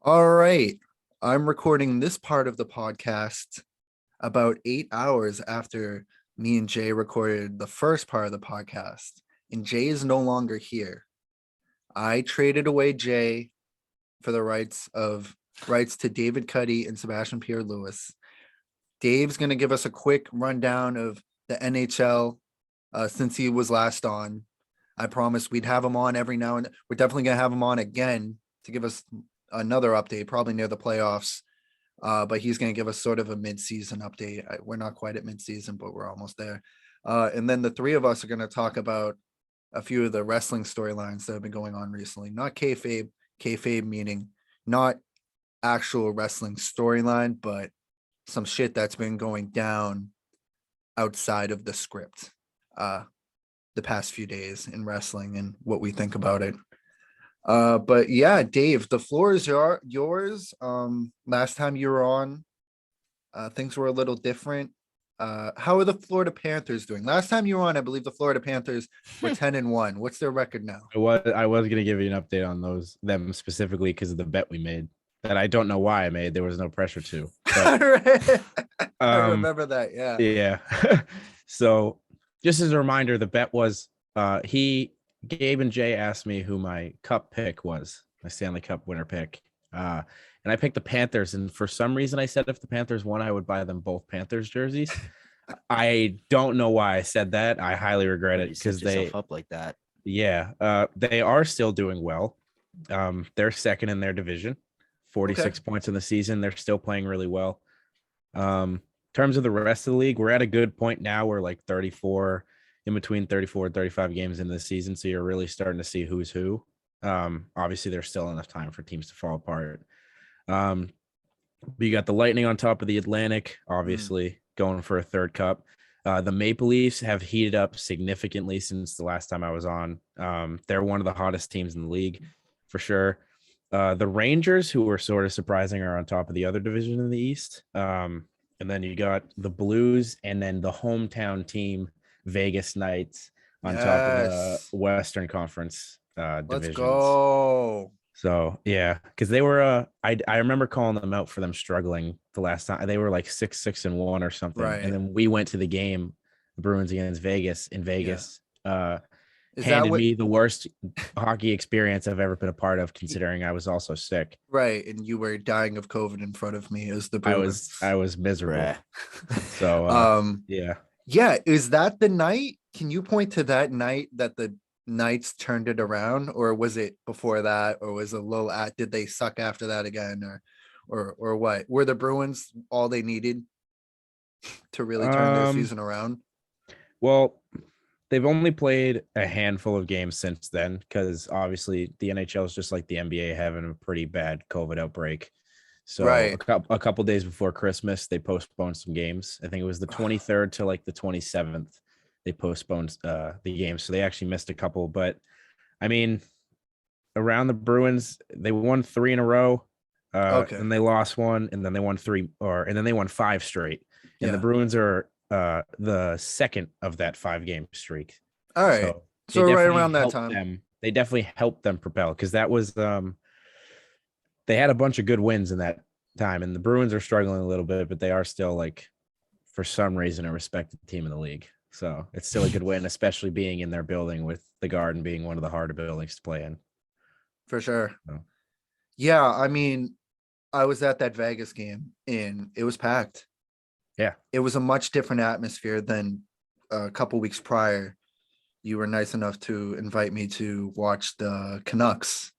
All right. I'm recording this part of the podcast about 8 hours after me and Jay recorded the first part of the podcast. And Jay is no longer here. I traded away Jay for the rights to David Cuddy and Sebastian Pierre Lewis. Dave's gonna give us a quick rundown of the NHL since he was last on. I promised we'd have him on every now and then. We're definitely gonna have him on again to give us another update, probably near the playoffs. But he's going to give us sort of a mid-season update. We're not quite at mid-season, but we're almost there. And then the three of us are going to talk about a few of the wrestling storylines that have been going on recently. Not kayfabe meaning not actual wrestling storyline, but some shit that's been going down outside of the script the past few days in wrestling and what we think about it. But yeah, Dave, the floor is yours. Last time you were on, things were a little different. How are the Florida Panthers doing? Last time you were on, I believe the Florida Panthers were 10-1. What's their record now? I was gonna give you an update on them specifically because of the bet we made that I don't know why I made. There was no pressure to. But, I remember that. Yeah. Yeah. So just as a reminder, the bet was Gabe and Jay asked me who my cup pick was, my Stanley Cup winner pick. And I picked the Panthers. And for some reason, I said if the Panthers won, I would buy them both Panthers jerseys. I don't know why I said that. I highly regret it because they up like that. Yeah, they are still doing well. They're second in their division, 46 points in the season. They're still playing really well. In terms of the rest of the league, we're at a good point now. We're like 34 in between 34 and 35 games in the season. So you're really starting to see who's who. Obviously there's still enough time for teams to fall apart. But you got the Lightning on top of the Atlantic, obviously going for a third cup. The Maple Leafs have heated up significantly since the last time I was on. They're one of the hottest teams in the league for sure. The Rangers, who were sort of surprising, are on top of the other division in the East. And then you got the Blues and then the hometown team, Vegas Knights, on top of the Western Conference divisions. Let's go. So yeah, because they were I remember calling them out for them struggling the last time. They were like 6-1 or something. Right. And then we went to the game, the Bruins against Vegas in Vegas. Handed me the worst hockey experience I've ever been a part of, considering I was also sick. Right, and you were dying of COVID in front of me as the Bruins. I was miserable. So yeah. Is that the night? Can you point to that night that the Knights turned it around, or was it before that, or was it a little did they suck after that again, or what? Were the Bruins all they needed to really turn their season around? Well, they've only played a handful of games since then, because obviously the NHL is just like the NBA, having a pretty bad COVID outbreak. So a couple days before Christmas, they postponed some games. I think it was the 23rd to like the 27th. They postponed the game. So they actually missed a couple. But I mean, around the Bruins, they won 3 in a row. And they lost 1, and then they won 3, and then they won 5 straight. And the Bruins are the second of that 5-game streak. All right. So right around that time. They definitely helped them propel, because that was they had a bunch of good wins in that time, and the Bruins are struggling a little bit, but they are still, like, for some reason, a respected team in the league. So it's still a good win, especially being in their building, with the Garden being one of the harder buildings to play in. For sure. So. Yeah, I mean, I was at that Vegas game and it was packed. Yeah. It was a much different atmosphere than a couple weeks prior. You were nice enough to invite me to watch the Canucks.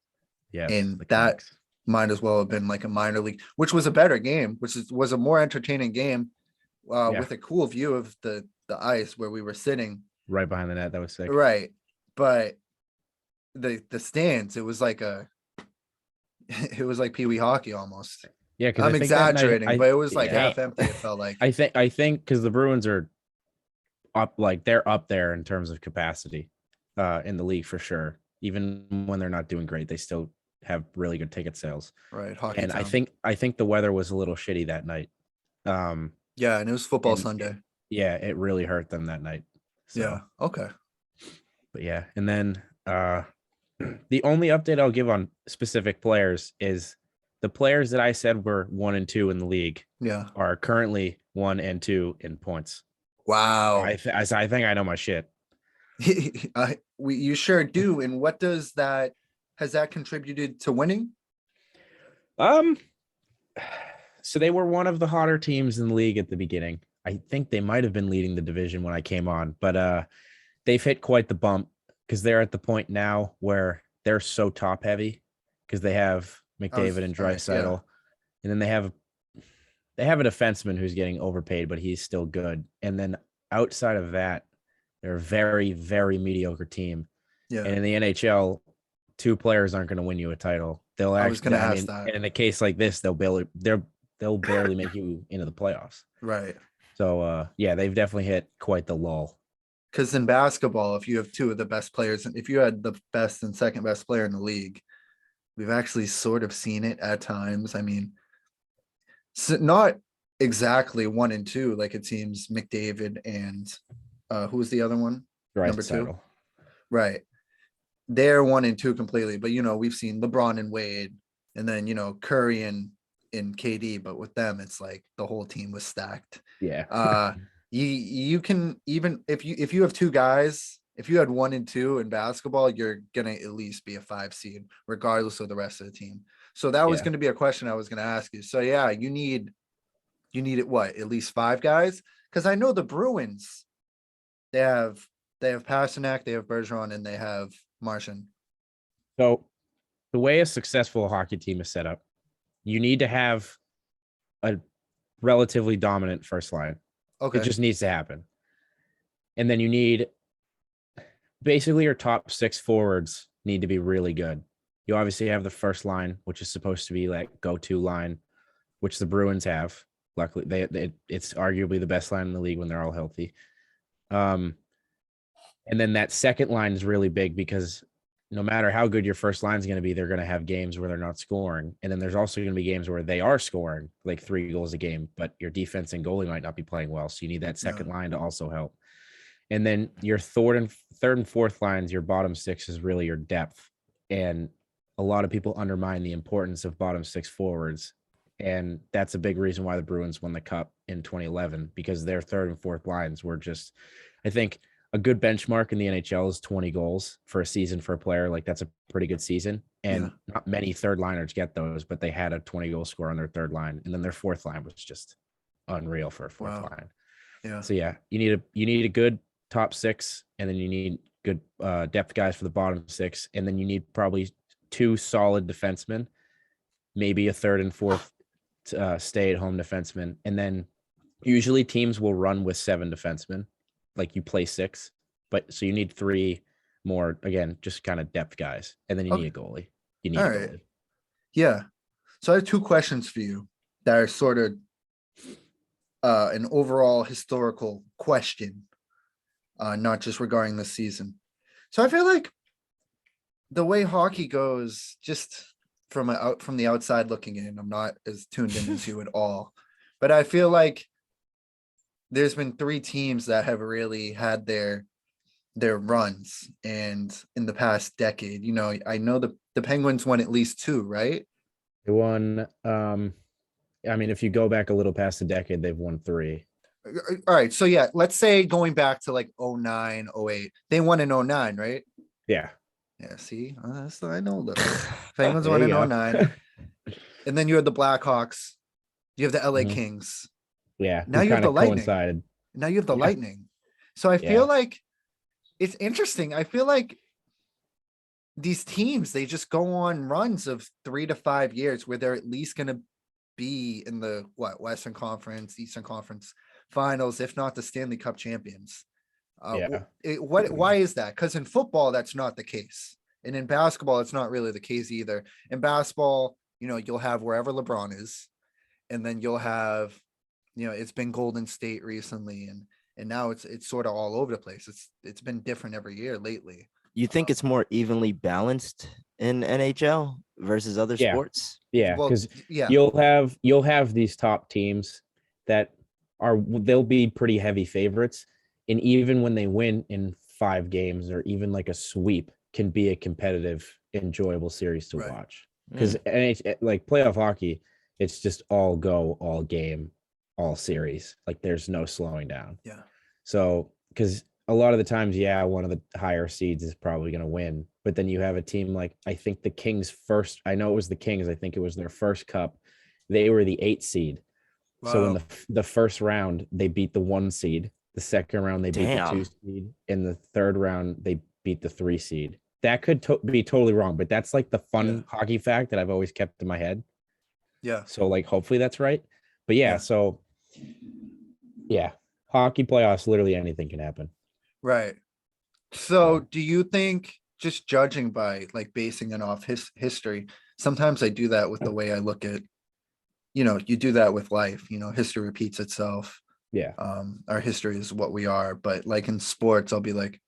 Yes. And that might as well have been like a minor league, which was a better game, was a more entertaining game with a cool view of the ice where we were sitting. Right behind the net. That was sick. Right. But the stands, it was like Pee Wee hockey almost. Yeah, I'm exaggerating, but it was like half empty. It felt like. I think because the Bruins are up, like they're up there in terms of capacity in the league for sure. Even when they're not doing great, they still have really good ticket sales. Right, hockey. And town. I think the weather was a little shitty that night. Yeah, and it was football Sunday. It really hurt them that night. So. Yeah. Okay. But yeah, and then the only update I'll give on specific players is the players that I said were 1 and 2 in the league Yeah. are currently 1 and 2 in points. Wow. I think I know my shit. You sure do. And what does that has that contributed to winning? Um, so they were one of the hotter teams in the league at the beginning. I think they might have been leading the division when I came on, but they've hit quite the bump because they're at the point now where they're so top heavy because they have McDavid and All right, yeah. Draisaitl, and then they have a defenseman who's getting overpaid, but he's still good. And then outside of that, they're a very, very mediocre team. Yeah. And in the NHL, 2 players aren't going to win you a title. They'll I was gonna actually, I ask mean, that. and in a case like this, they'll barely make you into the playoffs. Right. So yeah, they've definitely hit quite the lull. Because in basketball, if you have 2 of the best players, and if you had the best and second best player in the league, we've actually sort of seen it at times. I mean, not exactly 1 and 2, like it seems McDavid and who was the other one? Number 2. Draisaitl. Right. They're 1 and 2 completely. But we've seen LeBron and Wade, and then Curry and KD, but with them, it's like the whole team was stacked. Yeah. You can, even if you have 2 guys, if you had 1 and 2 in basketball, you're gonna at least be a 5 seed, regardless of the rest of the team. So that was Yeah. going to be a question I was going to ask you. So yeah, you need it what, at least 5 guys? Because I know the Bruins, they have Pasternak, they have Bergeron, and they have Martian. So the way a successful hockey team is set up, you need to have a relatively dominant first line. Okay. It just needs to happen. And then you need basically your top 6 forwards need to be really good. You obviously have the first line, which is supposed to be like go-to line, which the Bruins have. Luckily, it's arguably the best line in the league when they're all healthy. And then that second line is really big because no matter how good your first line is going to be, they're going to have games where they're not scoring. And then there's also going to be games where they are scoring like 3 goals a game, but your defense and goalie might not be playing well. So you need that second line to also help. And then your third and fourth lines, your bottom 6 is really your depth. And a lot of people undermine the importance of bottom 6 forwards. And that's a big reason why the Bruins won the cup in 2011, because their third and fourth lines were just, I think, a good benchmark in the NHL is 20 goals for a season for a player. Like that's a pretty good season. And not many third liners get those, but they had a 20-goal score on their third line. And then their fourth line was just unreal for a fourth line. Yeah. So yeah, you need a good top 6, and then you need good depth guys for the bottom 6. And then you need probably 2 solid defensemen, maybe a third and fourth stay-at-home defenseman. And then usually teams will run with 7 defensemen. Like you play 6, but so you need 3 more, again, just kind of depth guys. And then you need a goalie. You need a goalie. Yeah. So I have 2 questions for you that are sort of an overall historical question, not just regarding this season. So I feel like the way hockey goes, just from the outside looking in, I'm not as tuned in as you at all, but I feel like there's been 3 teams that have really had their runs, and in the past decade, I know the Penguins won at least 2, right? They won. I mean, if you go back a little past a decade, they've won 3. All right. So yeah, let's say going back to like 09, 08, they won in 09, right? Yeah. Yeah. See, so I know a little. Penguins There won in you go. 09. And then you had the Blackhawks. You have the LA Mhm. Kings. Yeah. Now you have the Lightning. Coincided. Now you have the Yeah. Lightning. So I feel like it's interesting. I feel like these teams, they just go on runs of 3 to 5 years where they're at least going to be in the Western Conference, Eastern Conference finals, if not the Stanley Cup champions. Why is that? Because in football, that's not the case. And in basketball, it's not really the case either. In basketball, you'll have wherever LeBron is, and then you'll have, it's been Golden State recently, and now it's sort of all over the place. It's been different every year lately. You think it's more evenly balanced in NHL versus other sports? Yeah, because you'll have these top teams that they'll be pretty heavy favorites, and even when they win in 5 games or even like a sweep, can be a competitive, enjoyable series to watch. because like playoff hockey, it's just all go, all game, all series. Like there's no slowing down. Yeah. So because a lot of the times, yeah, one of the higher seeds is probably going to win, but then you have a team like I think the Kings first. I know it was the Kings. I think it was their first cup. They were the 8th seed. So in Wow. the first round, they beat the 1 seed. The second round, they beat the 2 Damn. seed. In the third round, they beat the 3 seed. That could be totally wrong, but that's like the fun hockey fact that I've always kept in my head. Yeah. So like, hopefully that's right. But yeah, Yeah. so yeah, hockey playoffs, literally anything can happen. Right. So do you think, just judging by like basing it off history, sometimes I do that with the way I look at, you do that with life, history repeats itself. Yeah. Our history is what we are, but like in sports, I'll be like,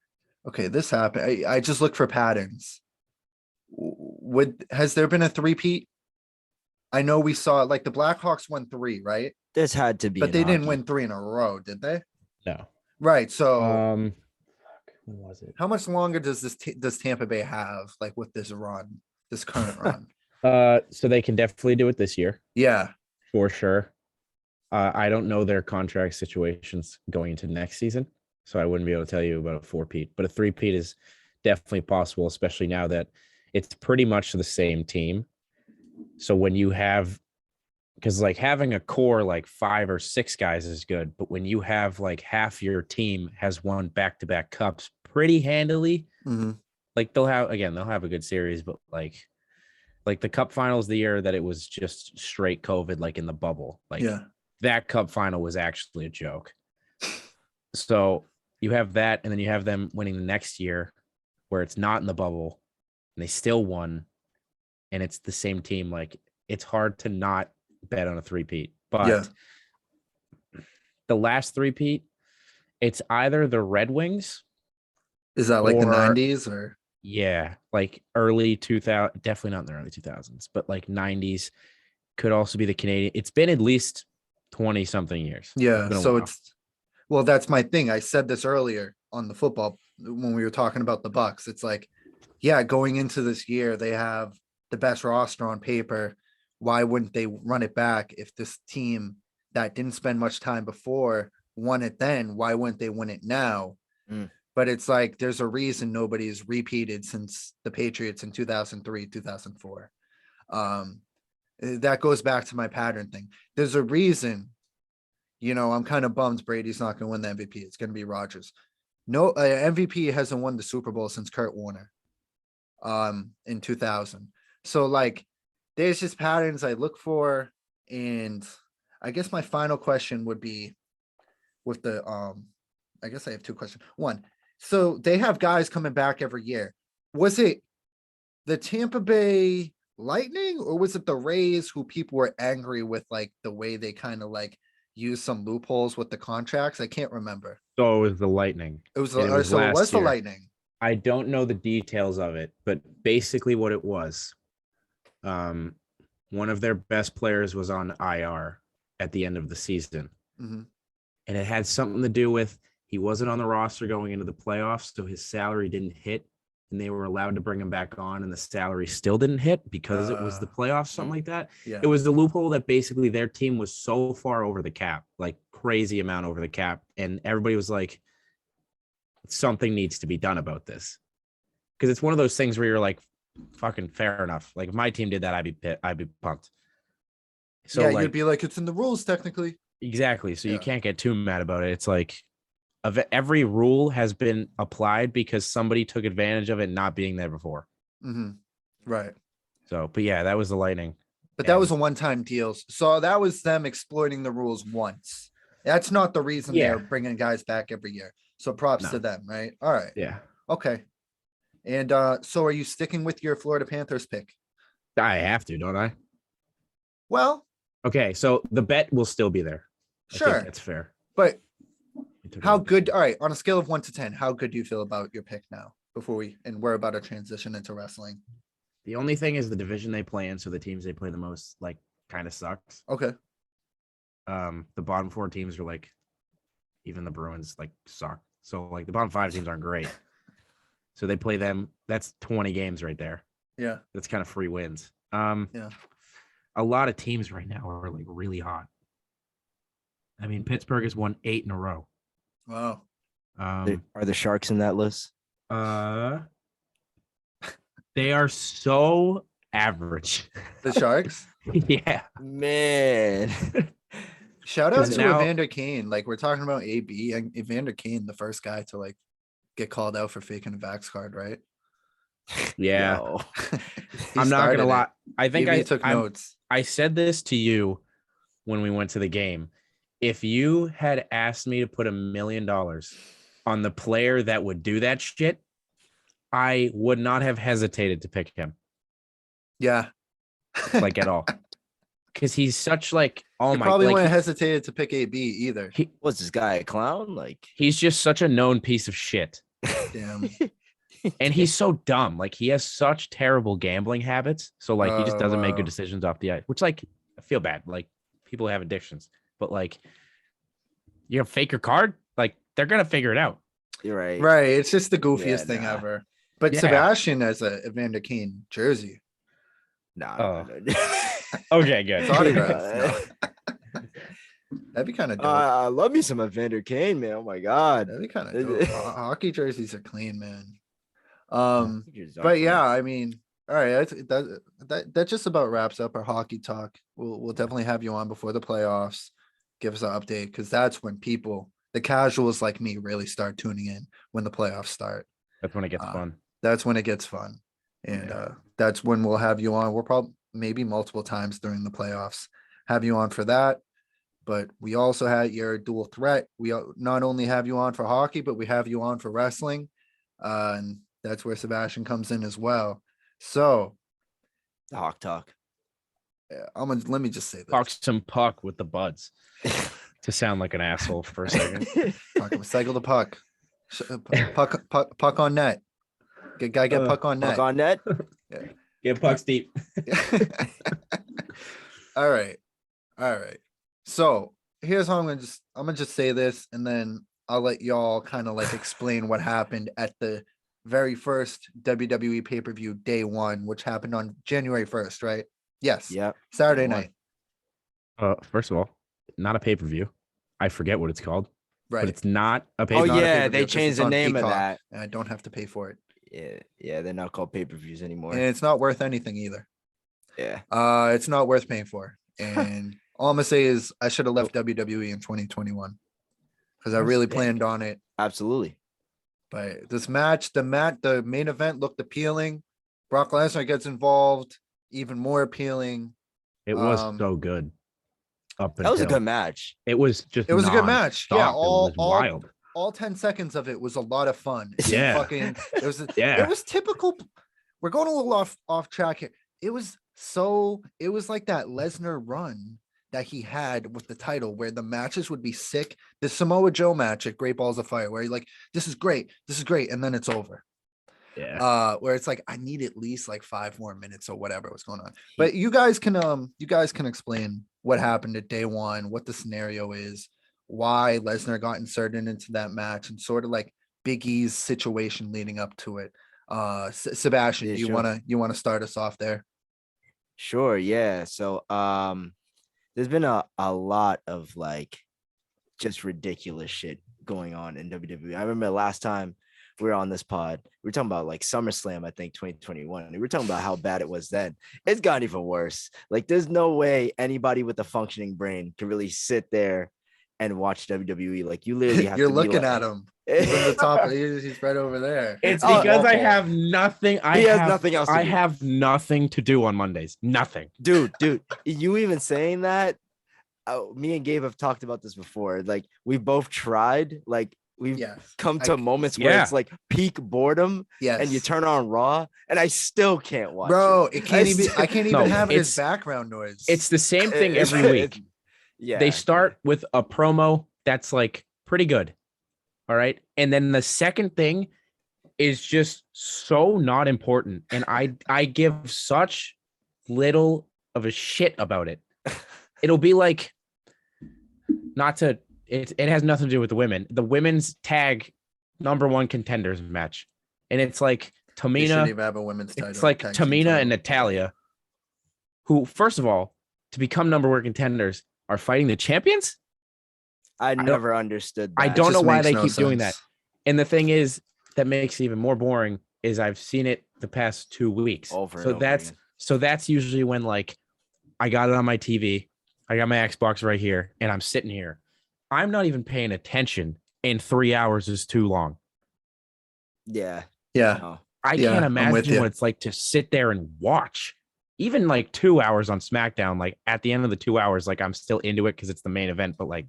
okay, this happened. I just look for patterns. Has there been a three-peat? I know we saw like the Blackhawks won 3, right? This had to be But in they didn't hockey. win 3 in a row, did they? No. Right. So When was it? how much longer does Tampa Bay have, like with this run, this current run? So they can definitely do it this year Yeah. for sure. I don't know their contract situations going into next season, so I wouldn't be able to tell you about a 4-peat, but a 3-peat is definitely possible, especially now that it's pretty much the same team. So when you have, because like having a core like 5 or 6 guys is good, but when you have like half your team has won back-to-back cups pretty handily, like they'll have a good series, but like the cup finals the year that it was just straight COVID, like in the bubble, like that cup final was actually a joke. So you have that, and then you have them winning the next year where it's not in the bubble and they still won, and it's the same team. Like it's hard to not bet on a 3-peat, but the last 3-peat, it's either the Red Wings. Is that like the 90s or? Yeah, like early 2000, definitely not in the early 2000s, but like 90s. Could also be the Canadian. It's been at least 20 something years. Yeah. So While. well, that's my thing. I said this earlier on the football when we were talking about the Bucks. It's like, yeah, going into this year, they have the best roster on paper. Why wouldn't they run it back if this team that didn't spend much time before won it then? Why wouldn't they win it now? But it's like there's a reason nobody's repeated since the Patriots in 2003, 2004. That goes back to my pattern thing. There's a reason, I'm kind of bummed Brady's not going to win the MVP. It's going to be Rodgers. No, MVP hasn't won the Super Bowl since Kurt Warner in 2000. So like there's just patterns I look for. And I guess my final question would be with the I guess I have 2 questions. One, so they have guys coming back every year. Was it the Tampa Bay Lightning, or was it the Rays who people were angry with, like the way they kind of like use some loopholes with the contracts? I can't remember. So it was the Lightning. It was the Lightning. I don't know the details of it, but basically what it was, one of their best players was on IR at the end of the season. And it had something to do with he wasn't on the roster going into the playoffs, so his salary didn't hit, and they were allowed to bring him back on, and the salary still didn't hit because it was the playoffs, something like that. Yeah. It was the loophole that basically their team was so far over the cap, like crazy amount over the cap, and everybody was like, something needs to be done about this. Because it's one of those things where you're like, fucking fair enough. Like if my team did that, I'd be pumped. So yeah, like, you'd be like, it's in the rules technically. Exactly. So you can't get too mad about it. It's like every rule has been applied because somebody took advantage of it not being there before. Right. So, but yeah, that was the Lightning. But that was a one-time deal. So that was them exploiting the rules once. That's not the reason they're bringing guys back every year. So props to them, right? All right. Yeah. Okay. And so are you sticking with your Florida Panthers pick? I have to, don't I? Well, okay. So the bet will still be there. Sure. I think that's fair. But how good, all right, on a scale of 1 to 10, how good do you feel about your pick now we're about to transition into wrestling? The only thing is the division they play in. So the teams they play the most, like, kind of sucks. Okay. The bottom 4 teams are like, even the Bruins like suck. So like the bottom 5 teams aren't great. So they play them. That's 20 games right there. Yeah. That's kind of free wins. Yeah. A lot of teams right now are like really hot. I mean, Pittsburgh has won 8 in a row. Wow. Are the Sharks in that list? They are so average. The Sharks. Yeah. Man. Shout out 'Cause to now- Evander Kane. Like we're talking about AB and Evander Kane, the first guy to like get called out for faking a Vax card, right? Yeah. Yo. He I'm not started gonna it. lie. I think AB took notes. I said this to you when we went to the game. If you had asked me to put $1 million on the player that would do that shit, I would not have hesitated to pick him, Yeah. like at all, because he's such like, oh You my, probably like wouldn't have hesitated to pick AB either. What's this guy, a clown? Like, he's just such a known piece of shit, Damn. and he's so dumb. Like he has such terrible gambling habits, so like he just Oh, doesn't make wow. good decisions off the ice. Which like I feel bad. Like people have addictions, but like you have fake your card, like they're gonna figure it out. You're right. Right. It's just the goofiest Yeah, thing nah. ever. But Yeah. Sebastian has a Evander Kane jersey. Nah. Okay, good. It's autographed. No. That'd be kind of dope. I love me some Evander Kane, man. Oh my god. That'd be kind of dope. Hockey jerseys are clean, man. But yeah, I mean, all right, that just about wraps up our hockey talk. We'll definitely have you on before the playoffs. Give us an update because that's when people, the casuals like me, really start tuning in when the playoffs start. That's when it gets fun. That's when it gets fun, and that's when we'll have you on. We'll probably maybe multiple times during the playoffs have you on for that. But we also had your dual threat. We not only have you on for hockey, but we have you on for wrestling, and that's where Sebastian comes in as well. So, the Hawk Talk. let me just say this: Talk some puck with the buds. To sound like an asshole for a second. Cycle the puck, puck on net. Get puck on net. Puck on net. Get pucks deep. All right. So here's how I'm gonna just say this, and then I'll let y'all kind of like explain what happened at the very first WWE pay-per-view day one, which happened on January 1st, right? Yes. Yep. Saturday Day one. night. First of all, not a pay-per-view. I forget what it's called. Right. But it's not a Oh pay-per-view. not a yeah, pay-per-view they 'cause changed it's the on name of Peacock, that. and I don't have to pay for it. Yeah, they're not called pay-per-views anymore. And it's not worth anything either. Yeah. It's not worth paying for. And all I'm gonna say is I should have left WWE in 2021 because I really planned on it. Absolutely. But this match, the main event looked appealing. Brock Lesnar gets involved, even more appealing. It was so good. That was a good match. It was just. It was a good match. Yeah, it was wild. All 10 seconds of it was a lot of fun. Yeah. It was Yeah. It was typical. We're going a little off track here. It was like that Lesnar run that he had with the title where the matches would be sick. The Samoa Joe match at Great Balls of Fire, where you're like, this is great, and then it's over. Yeah. Where it's like I need at least like 5 more minutes or whatever was going on. But you guys can explain what happened at day one, what the scenario is, why Lesnar got inserted into that match, and sort of like Big E's situation leading up to it. Sebastian, Yeah, do you sure. wanna start us off there? Sure, yeah. So there's been a lot of like just ridiculous shit going on in WWE. I remember last time we were on this pod, we were talking about like SummerSlam, I think 2021. We were talking about how bad it was then. It's gotten even worse. Like there's no way anybody with a functioning brain can really sit there and watch WWE. Like you literally have You're to be looking like, at him. He's on the top. He's right over there. It's Oh, because I awful. have nothing. He has nothing else to I do. have nothing to do on Mondays. Nothing. dude, you even saying that? Me and Gabe have talked about this before. Like we both tried. Like we've Yes. come to moments where Yeah. it's like peak boredom, Yes. and you turn on Raw, and I still can't watch Bro, it. it can't even. I can't even No, have it as it's- background noise. It's the same thing It's- every week. Yeah, They start with a promo that's like pretty good. All right. And then the second thing is just so not important. And I give such little of a shit about it. It'll be like it has nothing to do with the women. The women's tag #1 contenders match. And it's like They shouldn't Tamina. even have a women's title. It's like tag team Tamina title. and Natalia. who, first of all, to become number one contenders, are fighting the champions. I don't- never understood that. I don't know just why makes they no keep doing that. sense. And the thing is, that makes it even more boring is I've seen it the past 2 weeks. Over So and over again. that's usually when like I got it on my TV, I got my Xbox right here, and I'm sitting here. I'm not even paying attention, and 3 hours is too long. Yeah. Yeah. No. I Yeah, can't I'm with imagine you. what it's like to sit there and watch. Even like 2 hours on SmackDown, like at the end of the 2 hours, like I'm still into it because it's the main event, but like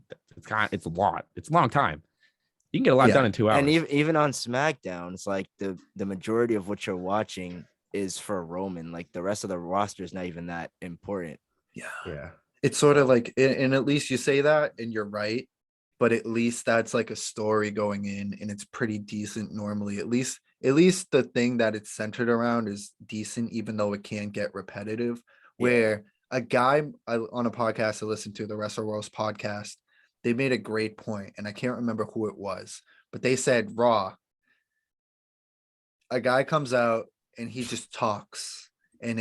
it's a lot. It's a long time. You can get a lot Yeah. done in 2 hours. And even on SmackDown, it's like the majority of what you're watching is for Roman. Like the rest of the roster is not even that important. Yeah. It's sort of like, and at least you say that and you're right, but at least that's like a story going in and it's pretty decent normally. At least the thing that it's centered around is decent, even though it can get repetitive. Where a guy on a podcast I listened to, the Wrestle Roast podcast, they made a great point, and I can't remember who it was, but they said Raw, a guy comes out and he just talks, and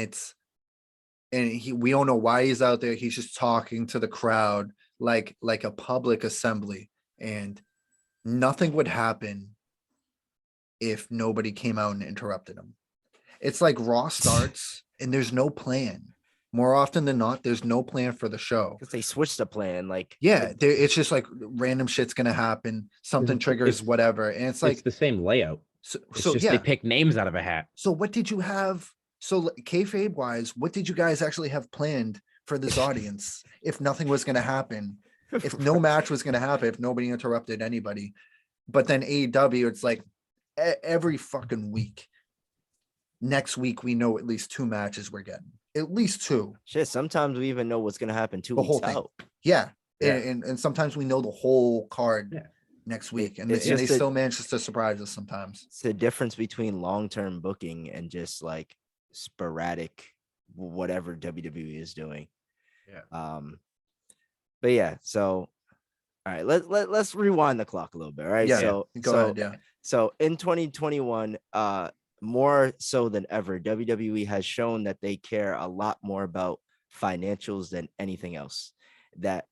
we don't know why he's out there. He's just talking to the crowd like a public assembly, and nothing would happen if nobody came out and interrupted him. It's like Raw starts and there's no plan. More often than not, there's no plan for the show. Because they switched the plan. Like Yeah, it's just like random shit's gonna happen. Something triggers whatever, and it's like It's the same layout. so. It's So just yeah. they pick names out of a hat. So what did you have? So kayfabe wise, what did you guys actually have planned for this audience? If nothing was gonna happen, if no match was gonna happen, if nobody interrupted anybody, but then AEW, it's like every fucking week. Next week we know at least 2 matches we're getting. At least 2. shit. Sometimes we even know what's gonna happen 2 The weeks whole thing. out. Yeah. Yeah. And sometimes we know the whole card Yeah. next week. And it's they just still manage to surprise us sometimes. It's the difference between long-term booking and just like sporadic whatever WWE is doing. Yeah. But yeah, so all right, let's rewind the clock a little bit. All right. Yeah. So Go so ahead. Yeah. so in 2021, more so than ever, WWE has shown that they care a lot more about financials than anything else. That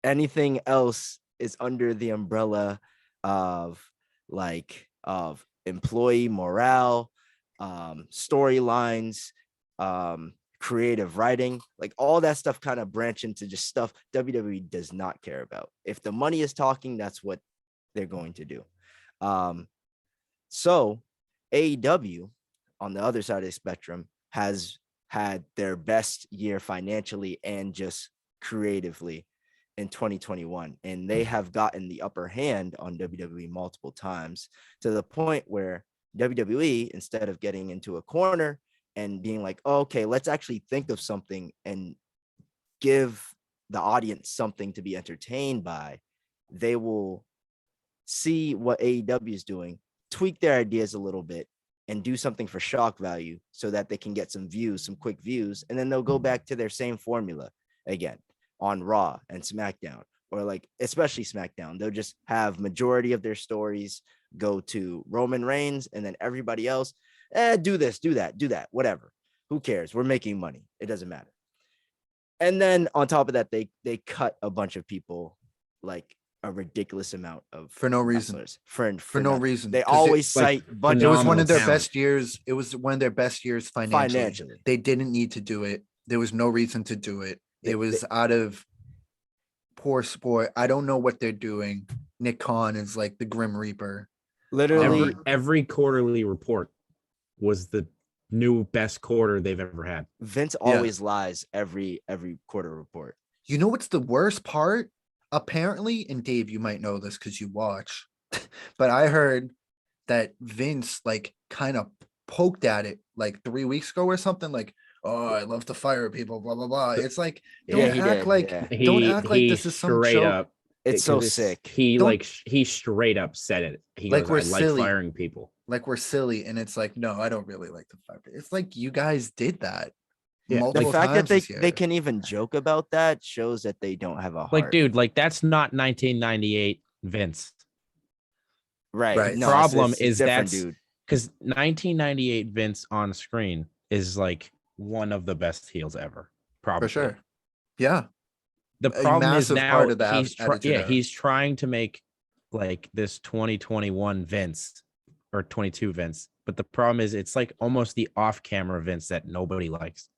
anything else is under the umbrella of employee morale, storylines, creative writing, like all that stuff kind of branch into just stuff WWE does not care about. If the money is talking, that's what they're going to do. So AEW on the other side of the spectrum has had their best year financially and just creatively in 2021, and they have gotten the upper hand on WWE multiple times to the point where WWE, instead of getting into a corner and being like, oh, okay, let's actually think of something and give the audience something to be entertained by, they will see what AEW is doing, tweak their ideas a little bit, and do something for shock value so that they can get some views, some quick views, and then they'll go back to their same formula again on Raw and SmackDown, or like especially SmackDown. They'll just have majority of their stories go to Roman Reigns, and then everybody else, do this, do that, whatever. Who cares? We're making money. It doesn't matter. And then on top of that, they cut a bunch of people, like a ridiculous amount of For no reason. wrestlers. For no reason. They 'Cause always like, cite budget. it was one of their Phenomenal best years. It was one of their best years financially. They didn't need to do it. There was no reason to do it. It was out of poor sport. I don't know what they're doing. Nick Khan is like the Grim Reaper. Literally, Every quarterly report was the new best quarter they've ever had. Vince always lies every quarter report. You know what's the worst part? Apparently, and Dave, you might know this because you watch, but I heard that Vince like kind of poked at it like 3 weeks ago or something, like, oh, I love to fire people, blah blah blah. It's like, don't Yeah, he act did, like yeah. don't act like this is some straight joke. up. It's so because sick. He Don't- he straight up said it. He Like goes, we're I like silly. firing people. Like we're silly, and it's like, no, I don't really like to fire. It's like you guys did that Yeah, The multiple fact that times this they year. can even joke about that shows that they don't have a heart. Like, dude, like that's not 1998 Vince. right? Right. The No, problem it's is different, that's dude. because 1998 Vince on screen is like one of the best heels ever, probably. For sure. Yeah. The A problem is massive now part of the Attitude Era. he's trying to make like this 2021 Vince or 22 Vince, but the problem is it's like almost the off-camera Vince that nobody likes.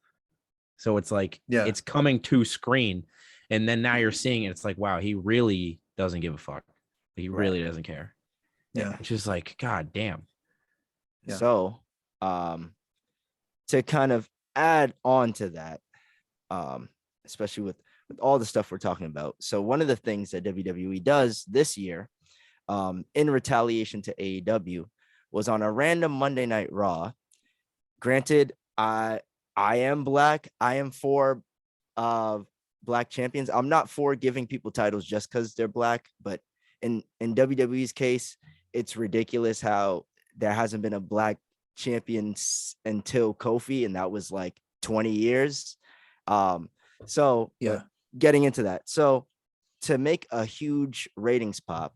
So it's like it's coming to screen, and then now you're seeing it. It's like, wow, he really doesn't give a fuck. He really doesn't care. Yeah. It's just like, God damn. Yeah. So, to kind of add on to that, especially with all the stuff we're talking about. So one of the things that WWE does this year, in retaliation to AEW, was on a random Monday Night Raw. Granted, I am black. I am for black champions. I'm not for giving people titles just because they're black, but in WWE's case, it's ridiculous how there hasn't been a black champion until Kofi, and that was like 20 years. So getting into that. So to make a huge ratings pop,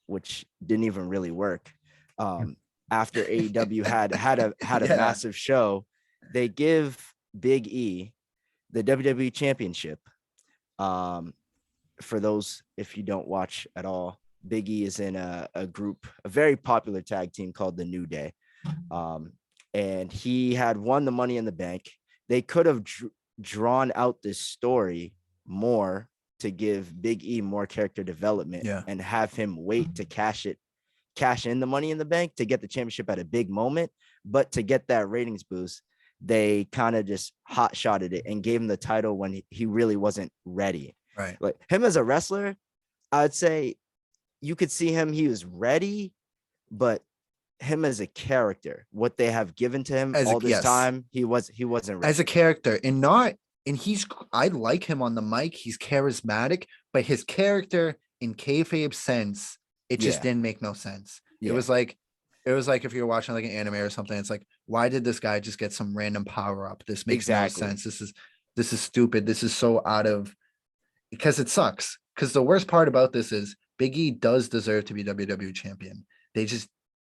which didn't even really work, after AEW had a massive show, they give Big E the WWE Championship. For those, if you don't watch at all, Big E is in a group, a very popular tag team called the New Day. And he had won the Money in the Bank. They could have drawn out this story more to give Big E more character development and have him wait to cash in the Money in the Bank to get the championship at a big moment. But to get that ratings boost, they kind of just hot shotted it and gave him the title when he really wasn't ready. Right. Like him as a wrestler, I'd say you could see him. He was ready, but him as a character, what they have given to him all this time, he wasn't ready. As a character, I like him on the mic. He's charismatic, but his character in kayfabe sense, it just didn't make no sense. It was like if you're watching like an anime or something, it's like, why did this guy just get some random power up? This makes no sense. This is stupid. This is so out of, because it sucks. Because the worst part about this is Big E does deserve to be WWE champion. They just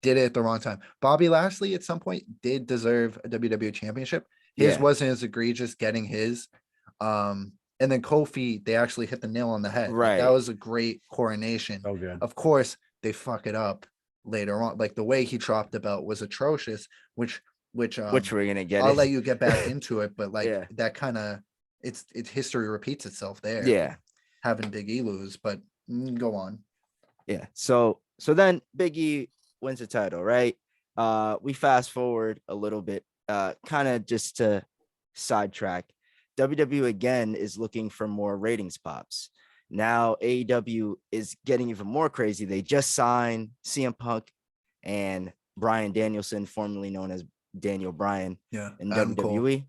did it at the wrong time. Bobby Lashley at some point did deserve a WWE championship. His wasn't as egregious getting his. And then Kofi, they actually hit the nail on the head. Right. Like, that was a great coronation. Oh, good. Of course, they fuck it up later on. Like the way he dropped the belt was atrocious, which we're gonna get. I'll let you get back into it, but like that kind of it's history repeats itself there. Yeah. Having Big E lose, but go on. Yeah. So then Big E wins the title, right? We fast forward a little bit, kind of just to sidetrack. WWE again is looking for more ratings pops. Now AEW is getting even more crazy. They just signed CM Punk and Bryan Danielson, formerly known as Daniel Bryan, in Adam WWE, Cole.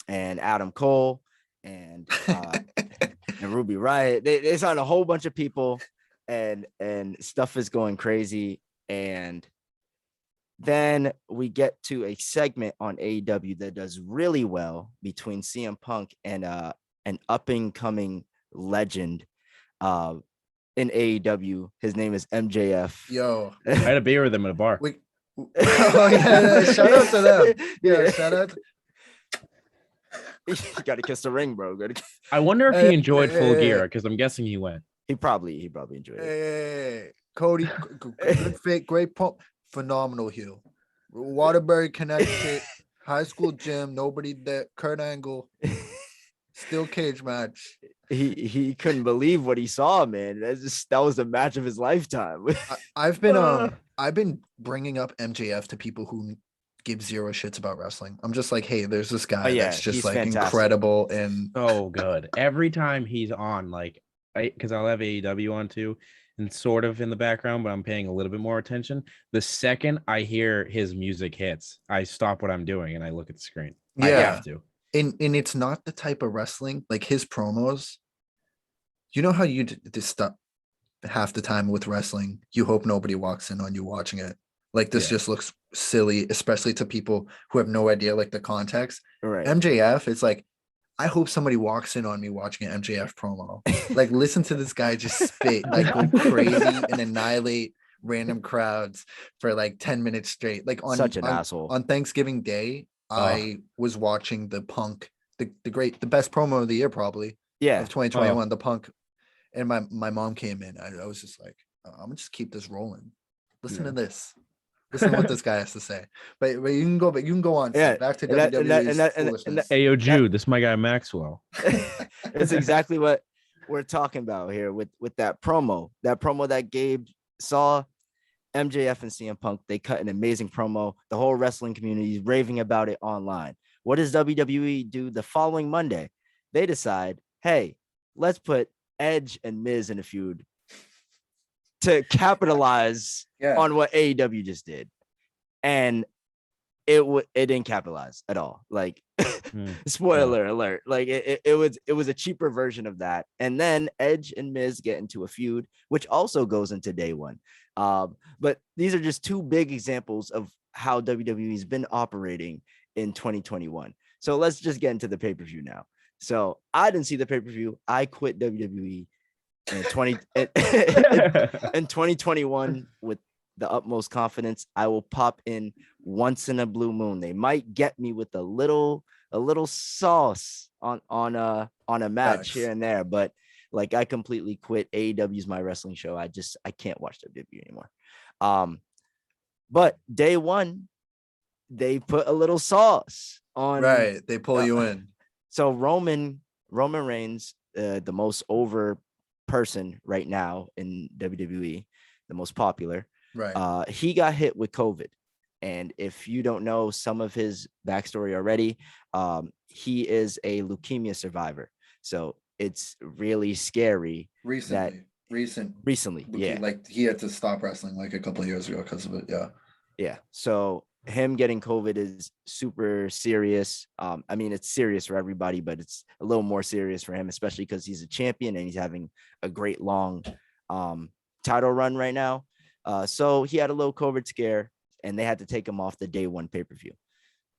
and Adam Cole and and Ruby Riott. They signed a whole bunch of people, and stuff is going crazy. And then we get to a segment on AEW that does really well between CM Punk and an up and coming legend in AEW. His name is MJF. Yo, I had a beer with him at a bar. Shout out to them. Shout out. You gotta kiss the ring, bro. I wonder if he enjoyed Full Gear, because I'm guessing he went. He probably enjoyed it. Hey, Cody, good fit, great pump, phenomenal heel. Waterbury, Connecticut, high school gym, nobody there. Kurt Angle, still cage match. He couldn't believe what he saw, man. That was the match of his lifetime. I've been bringing up MJF to people who give zero shits about wrestling. I'm just like, hey, there's this guy that's just like fantastic. Incredible and so good. Every time he's on, like, because I'll have AEW on too, and sort of in the background, but I'm paying a little bit more attention. The second I hear his music hits, I stop what I'm doing and I look at the screen. I have to. And it's not the type of wrestling, like his promos. You know how you just stop half the time with wrestling, you hope nobody walks in on you watching it. Like this just looks silly, especially to people who have no idea like the context. Right. MJF, it's like, I hope somebody walks in on me watching an MJF promo. Like, listen to this guy just spit, like go crazy and annihilate random crowds for like 10 minutes straight. Like on such an asshole. On Thanksgiving Day, I was watching the Punk, the best promo of the year probably Yeah. of 2021, the Punk, and my mom came in. I was just like, I'm gonna just keep this rolling. Listen to this. Listen to what this guy has to say. But you can go, but you can go on. Yeah, Back to and that- and that- WWE's and that- and that- foolishness. Hey, yo, Jude, this is my guy Maxwell. It's exactly what we're talking about here with that promo. That promo that Gabe saw, MJF and CM Punk, they cut an amazing promo. The whole wrestling community is raving about it online. What does WWE do the following Monday? They decide, hey, let's put Edge and Miz in a feud to capitalize on what AEW just did. And it didn't capitalize at all. Like, spoiler alert. Like it was a cheaper version of that. And then Edge and Miz get into a feud, which also goes into day one. But these are just two big examples of how WWE has been operating in 2021. So let's just get into the pay-per-view now. So I didn't see the pay-per-view. I quit WWE in 2021 with the utmost confidence. I will pop in once in a blue moon. They might get me with a little sauce on a match here and there, but like I completely quit. AEW is my wrestling show. I can't watch WWE anymore. But day one, they put a little sauce on. Right, they pull you in. So Roman Reigns, the most over person right now in WWE, the most popular. Right. He got hit with COVID. And if you don't know some of his backstory already, he is a leukemia survivor. So it's really scary. Recently. Yeah. Like he had to stop wrestling like a couple of years ago because of it. Yeah. Yeah. So him getting COVID is super serious. I mean, it's serious for everybody, but it's a little more serious for him, especially because he's a champion and he's having a great long title run right now. So he had a little COVID scare and they had to take him off the day one pay-per-view.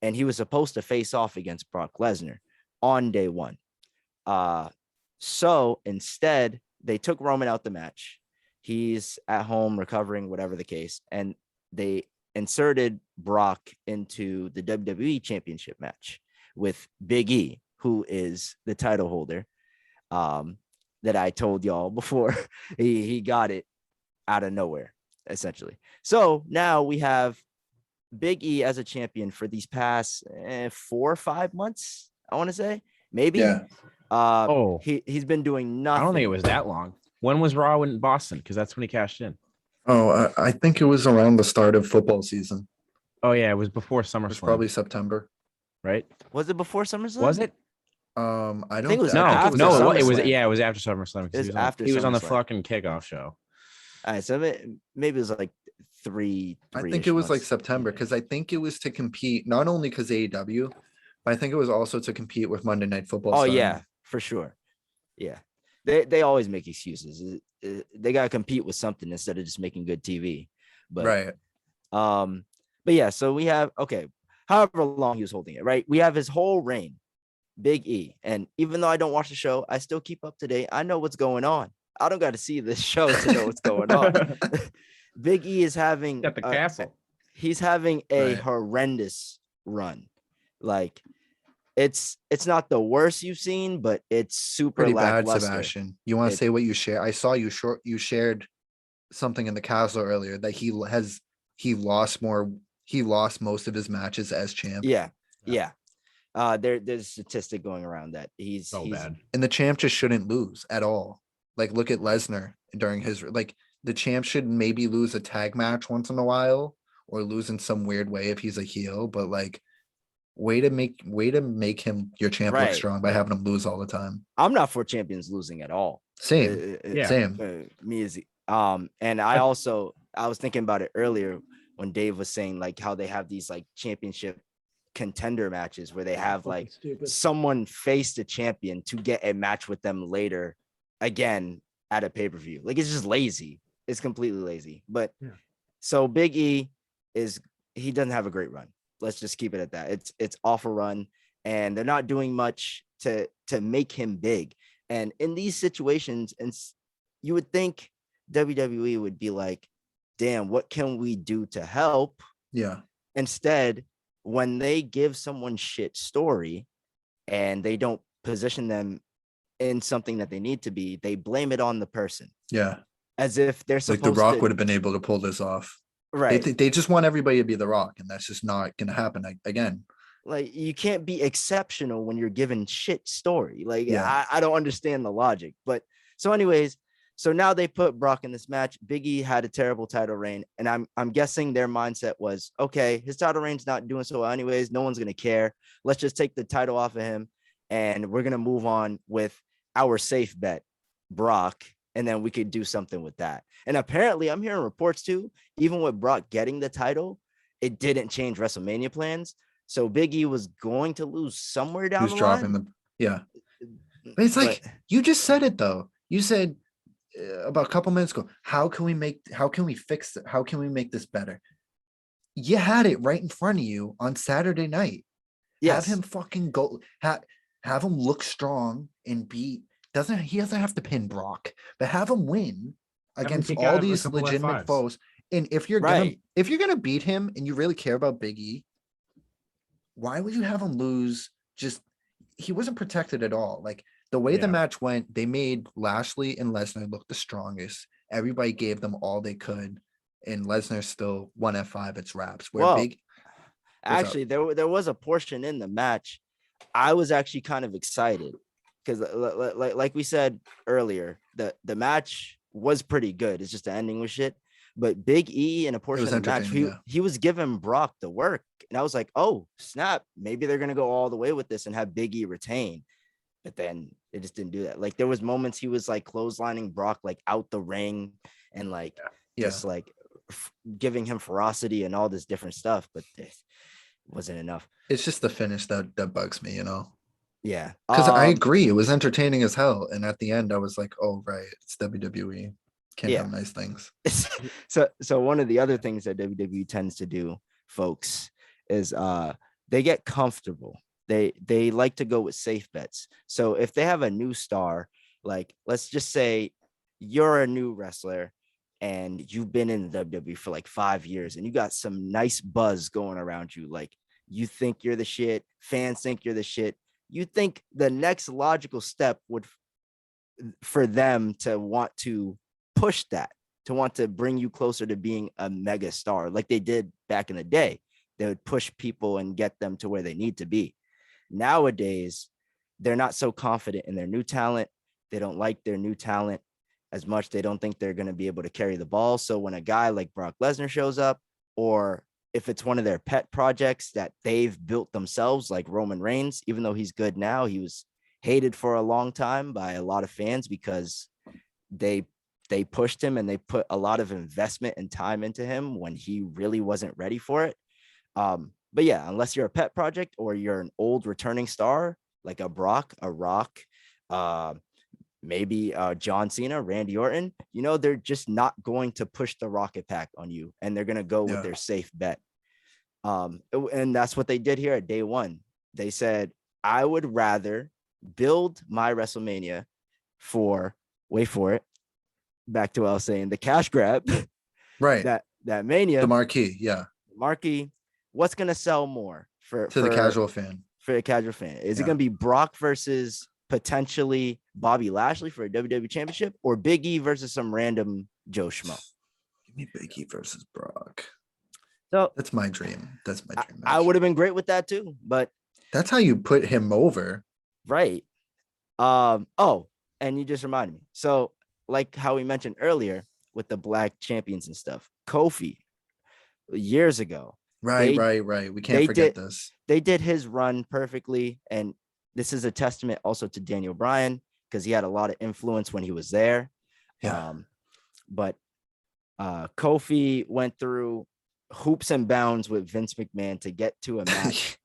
And he was supposed to face off against Brock Lesnar on day one. So instead, they took Roman out the match. He's at home recovering, whatever the case. And they inserted Brock into the WWE Championship match with Big E, who is the title holder that I told y'all before. He got it out of nowhere, essentially. So now we have Big E as a champion for these past 4 or 5 months, I want to say. Maybe. Yeah. He's been doing nothing. I don't think it was that long. When was Raw in Boston? Because that's when he cashed in. Oh, I think it was around the start of football season. Oh yeah, it was before SummerSlam. It was probably September. Right? Was it before SummerSlam? Was it? I don't think it was no, after no, SummerSlam. it was yeah, it was after SummerSlam. It was after he was on the SummerSlam. fucking kickoff show. All right, so maybe it was like three. I think it was like September because I think it was to compete not only because AEW, but I think it was also to compete with Monday Night Football. Oh yeah, for sure. Yeah, they always make excuses. They gotta compete with something instead of just making good TV. But right. But yeah, so we have however long he was holding it, right? We have his whole reign, Big E, and even though I don't watch the show, I still keep up to date. I know what's going on. I don't got to see this show to know what's going on. Big E is having At the castle. He's having a horrendous run. Like it's not the worst you've seen, but it's super Pretty bad, lackluster. Sebastian. You want to say what you share? I saw you shared something in the castle earlier that he lost most of his matches as champ. Yeah. There's a statistic going around that he's bad. And the champ just shouldn't lose at all. Like look at Lesnar during his the champ should maybe lose a tag match once in a while or lose in some weird way if he's a heel, but like way to make him your champ look strong by having him lose all the time. I'm not for champions losing at all. Same. Me is and I was thinking about it earlier when Dave was saying like how they have these like championship contender matches where they have like someone face the champion to get a match with them later again at a pay-per-view. Like it's just lazy. It's completely lazy. But so Big E he doesn't have a great run. Let's just keep it at that. It's off a run and they're not doing much to make him big. And in these situations, and you would think WWE would be like, damn, what can we do to help? Yeah. Instead, when they give someone shit story and they don't position them in something that they need to be, they blame it on the person. Yeah. As if they're Like supposed The Rock to. would have been able to pull this off. Right. They just want everybody to be The Rock, and that's just not going to happen again. Like, you can't be exceptional when you're given shit story. Like, Yeah. I don't understand the logic. But so anyways, so now they put Brock in this match. Big E had a terrible title reign, and I'm guessing their mindset was, okay, his title reign's not doing so well anyways. No one's gonna care. Let's just take the title off of him, and we're gonna move on with our safe bet, Brock, and then we could do something with that. And apparently, I'm hearing reports too, even with Brock getting the title, it didn't change WrestleMania plans. So Big E was going to lose somewhere down the dropping line. Yeah. But it's like, you just said it though. You said about a couple minutes ago, how can we fix it? How can we make this better? You had it right in front of you on Saturday night. yes, Have him fucking go. Have him look strong and beat. He doesn't have to pin Brock, but have him win against kick all out a these couple legitimate F5s. foes. And if you're Right. gonna beat him and you really care about Big E, why would you have him lose? He wasn't protected at all. Like the way the Yeah. match went, they made Lashley and Lesnar look the strongest. Everybody gave them all they could, and Lesnar still won F5. It's wraps. Well, What's actually, there was a portion in the match I was actually kind of excited because, like we said earlier, the match was pretty good. It's just the ending was shit. But Big E in a portion was of the match, entertaining, he was giving Brock the work, and I was like, oh snap, maybe they're gonna go all the way with this and have Big E retain. But then it just didn't do that. Like there was moments he was like clotheslining Brock like out the ring and like Yeah. just like giving him ferocity and all this different stuff, but it wasn't enough. It's just the finish that bugs me, Yeah, because I agree, it was entertaining as hell, and at the end I was like, oh right, it's WWE, can't Yeah. have nice things. So one of the other things that WWE tends to do, folks, is they get comfortable. They like to go with safe bets. So if they have a new star, like let's just say you're a new wrestler and you've been in the WWE for like 5 years and you got some nice buzz going around you, like you think you're the shit, fans think you're the shit. You think the next logical step would for them to want to push that, to want to bring you closer to being a mega star like they did back in the day. They would push people and get them to where they need to be. Nowadays, they're not so confident in their new talent. They don't like their new talent as much. They don't think they're going to be able to carry the ball. So when a guy like Brock Lesnar shows up, or if it's one of their pet projects that they've built themselves, like Roman Reigns, even though he's good now, he was hated for a long time by a lot of fans because they pushed him and they put a lot of investment and time into him when he really wasn't ready for it. But yeah, unless you're a pet project or you're an old returning star like a Brock, a Rock, maybe John Cena, Randy Orton, they're just not going to push the rocket pack on you, and they're going to go with their safe bet. And that's what they did here at day one. They said, I would rather build my WrestleMania for, wait for it, back to what I was saying, the cash grab, Right? That Mania, The marquee, yeah. Marquee. What's gonna sell more for the casual fan? For a casual fan, is it gonna be Brock versus potentially Bobby Lashley for a WWE Championship, or Big E versus some random Joe Schmo? Give me Big E versus Brock. So that's my dream. That's my dream match. I would have been great with that too, but that's how you put him over, right? Oh, and you just reminded me. So, like how we mentioned earlier with the black champions and stuff, Kofi years ago. Right. We can't forget this. They did his run perfectly. And this is a testament also to Daniel Bryan, because he had a lot of influence when he was there. Yeah. But Kofi went through hoops and bounds with Vince McMahon to get to a match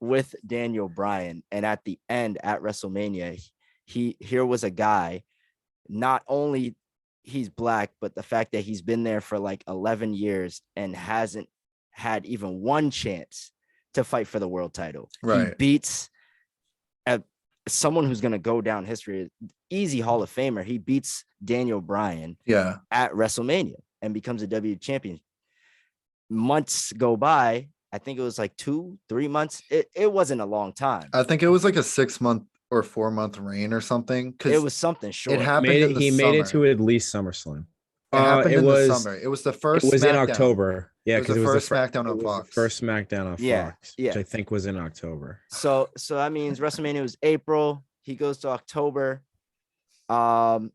with Daniel Bryan. And at the end at WrestleMania, here was a guy, not only he's black, but the fact that he's been there for like 11 years and hasn't had even one chance to fight for the world title. Right. He beats someone who's going to go down history, easy Hall of Famer. He beats Daniel Bryan at WrestleMania and becomes a WWE champion. Months go by I think it was like 2-3 months. It wasn't a long time. I think it was like a 6-month or 4-month reign or something. It Because was something short. it happened in the He summer. made it to at least SummerSlam. It happened It in the was summer. It was the it first was in SmackDown. October. Yeah, It was because the it was the first SmackDown on Fox. first SmackDown on Yeah, Fox, yeah. which I think was in October. So that means WrestleMania was April. He goes to October. And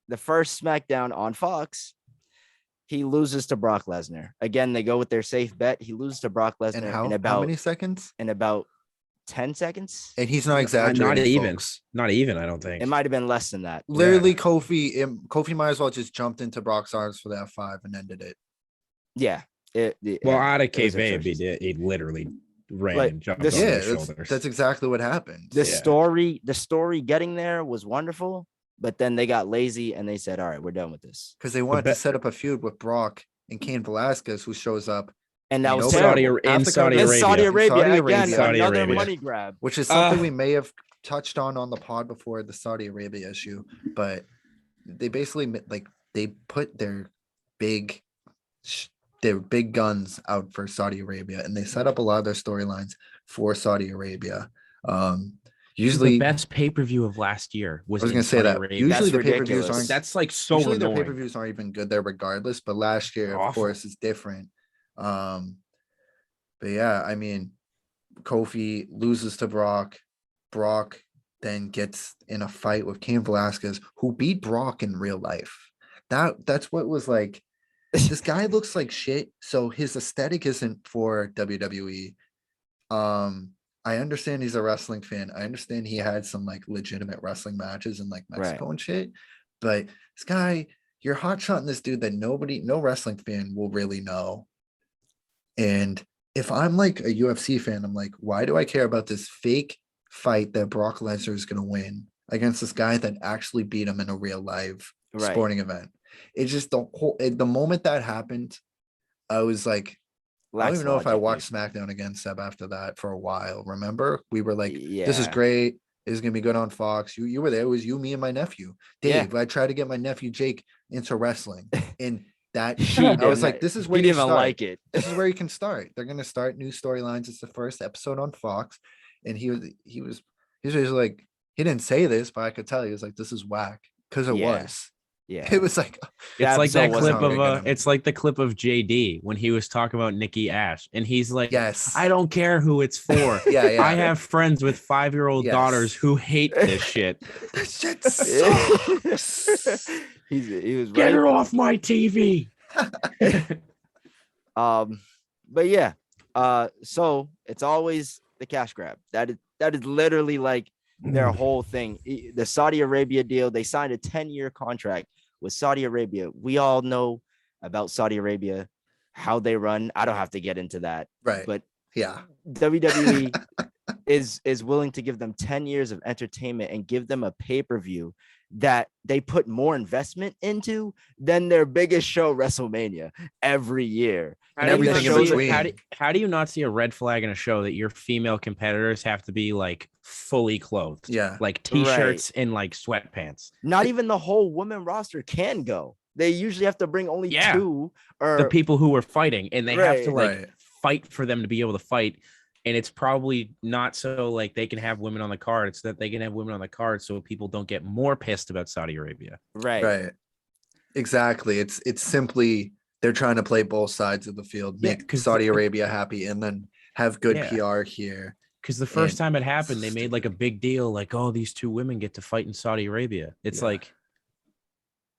the first SmackDown on Fox, he loses to Brock Lesnar. Again, they go with their safe bet. He loses to Brock Lesnar How many seconds? in about 10 seconds. And he's not exaggerating. Not even. Folks. Not even. I don't think It might have been less than that. Literally, Kofi might as well just jumped into Brock's arms for that 5 and ended it. Yeah. Well, out of it was kayfabe, atrocious. he literally ran Like, and jumped this- on Yeah, their shoulders. that's exactly what happened. The Yeah. story getting there was wonderful, but then they got lazy and they said, all right, we're done with this. Because they wanted to set up a feud with Brock and Cain Velasquez, who shows up, And that You was know, terrible. in Saudi In Arabia. Saudi Arabia, Saudi again, Arabia. Saudi another Arabia. money grab. which is something we may have touched on the pod before, the Saudi Arabia issue, but they basically they put their big guns out for Saudi Arabia, and they set up a lot of their storylines for Saudi Arabia. Usually, the best pay-per-view of last year was. I was going to say Saudi that. Arabia. Usually, That's the pay-per-views ridiculous. aren't. That's like so Usually, annoying. their pay-per-views aren't even good there, regardless. But last year, They're of awful. course, is different. But yeah, I mean, Kofi loses to Brock. Brock then gets in a fight with Cain Velasquez, who beat Brock in real life. That's what was like. This guy looks like shit, so his aesthetic isn't for WWE. I understand he's a wrestling fan. I understand he had some like legitimate wrestling matches in like Mexico and shit. But this guy, you're hot shotting this dude that no wrestling fan will really know. And if I'm like a UFC fan, I'm like, why do I care about this fake fight that Brock Lesnar is going to win against this guy that actually beat him in a real live sporting event? It's just the moment that happened, I was like, I don't even know if I watched SmackDown again, Seb, after that for a while. Remember? We were like, this is great. It's going to be good on Fox. You were there. It was you, me, and my nephew, Dave. I tried to get my nephew, Jake, into wrestling. And that I was like, this is where he you didn't even start. like it. This is where you can start. They're going to start new storylines. It's the first episode on Fox. And he was like, he didn't say this, but I could tell he was like, this is whack. Because it was. Yeah. It was like, it's like that clip wasn't of it's like the clip of JD when he was talking about Nikki Ash, and he's like, yes, I don't care who it's for. yeah. I have friends with 5-year-old daughters who hate this shit. This shit sucks. He was Get her off my TV. But yeah, so it's always the cash grab. That is literally like their whole thing. The Saudi Arabia deal, they signed a 10-year contract with Saudi Arabia. We all know about Saudi Arabia, how they run. I don't have to get into that. Right. But yeah, WWE is willing to give them 10 years of entertainment and give them a pay-per-view that they put more investment into than their biggest show, WrestleMania, every year. And everything in between. How do you not see a red flag in a show that your female competitors have to be like fully clothed? Yeah. Like t-shirts and like sweatpants. Not even the whole women roster can go. They usually have to bring only two or the people who are fighting, and they have to like fight for them to be able to fight. And it's probably not so like they can have women on the card. It's that they can have women on the card so people don't get more pissed about Saudi Arabia. Right. Exactly. It's simply they're trying to play both sides of the field, make Saudi Arabia happy, and then have good PR here. Because the first time it happened, they made like a big deal, like, oh, these two women get to fight in Saudi Arabia. It's like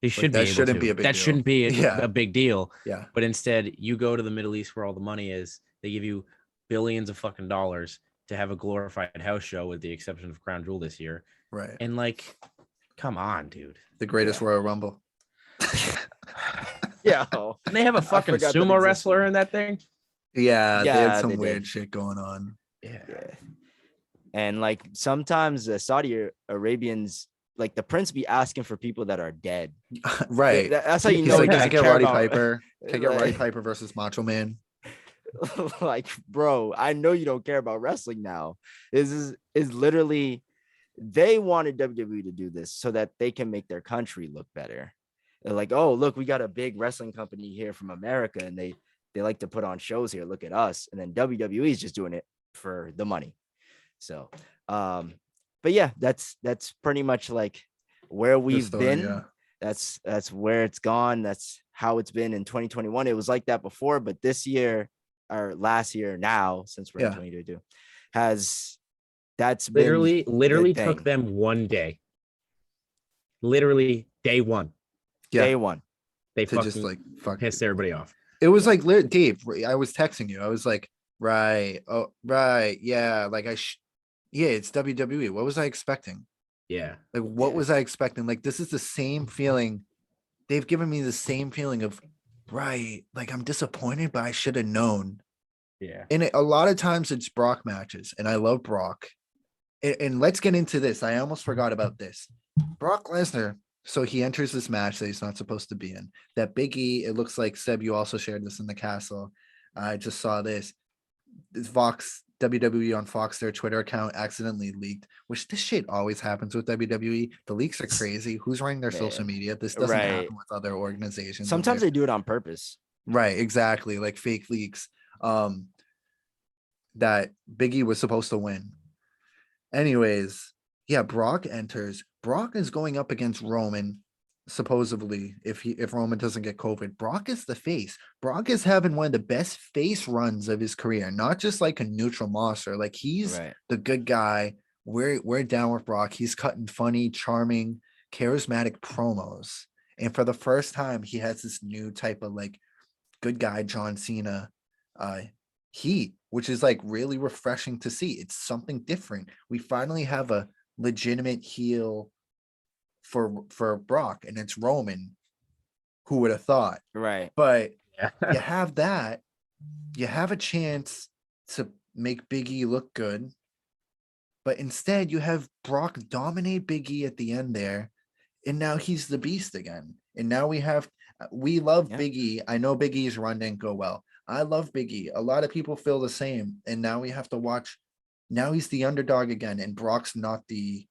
they should be. That shouldn't be a big deal. That shouldn't be a big deal. Yeah. But instead, you go to the Middle East where all the money is. They give you billions of fucking dollars to have a glorified house show, with the exception of Crown Jewel this year. Right. And like, come on, dude. The greatest Royal Rumble. And they have a fucking sumo wrestler in that thing. Yeah, they had some weird shit going on. Yeah. And like sometimes the Saudi Arabians, like the prince, be asking for people that are dead. Right. That's how you know. Like, can I get Roddy Piper? Can I get Roddy Piper versus Macho Man? Like, bro, I know you don't care about wrestling now. This is literally, they wanted WWE to do this so that they can make their country look better. They're like, oh, look, we got a big wrestling company here from America, and they they like to put on shows here. Look at us. And then WWE is just doing it for the money. So, but yeah, that's pretty much like where we've story, been. yeah. That's where it's gone. That's how it's been in 2021. It was like that before, but this year or last year now, since we're in 2022, that's literally been took them one day. Literally day one. Yeah. Day one. They To just fucking like fuck pissed everybody off. It was like Dave, I was texting you. I was like, right. Oh, right. Yeah. Like yeah, it's WWE. What was I expecting? Yeah. Like, what Yeah. was I expecting? Like, this is the same feeling. They've given me the same feeling of, right. Like, I'm disappointed, but I should have known. Yeah. And a lot of times it's Brock matches, and I love Brock. And let's get into this. I almost forgot about this. Brock Lesnar. So he enters this match that he's not supposed to be in. That Big E, it looks like, Seb, you also shared this in the castle. I just saw this. This Vox, WWE on Fox, their Twitter account accidentally leaked, which this shit always happens with WWE. The leaks are crazy. Who's running their social media? This doesn't happen with other organizations. Sometimes they do it on purpose. Right, exactly. Like fake leaks. That Big E was supposed to win. Anyways, yeah, Brock enters. Brock is going up against Roman, supposedly, if Roman doesn't get COVID. Brock is the face. Brock is having one of the best face runs of his career, not just like a neutral monster. Like he's the good guy. We're down with Brock. He's cutting funny, charming, charismatic promos. And for the first time, he has this new type of like good guy John Cena heat, which is like really refreshing to see. It's something different. We finally have a legitimate heel for Brock, and it's Roman. Who would have thought? Right. But you have that. You have a chance to make Big E look good. But instead, you have Brock dominate Big E at the end there. And now he's the beast again. And now we love Big E. I know Big E's run didn't go well. I love Big E. A lot of people feel the same. And now we have to watch. Now he's the underdog again. And Brock's not the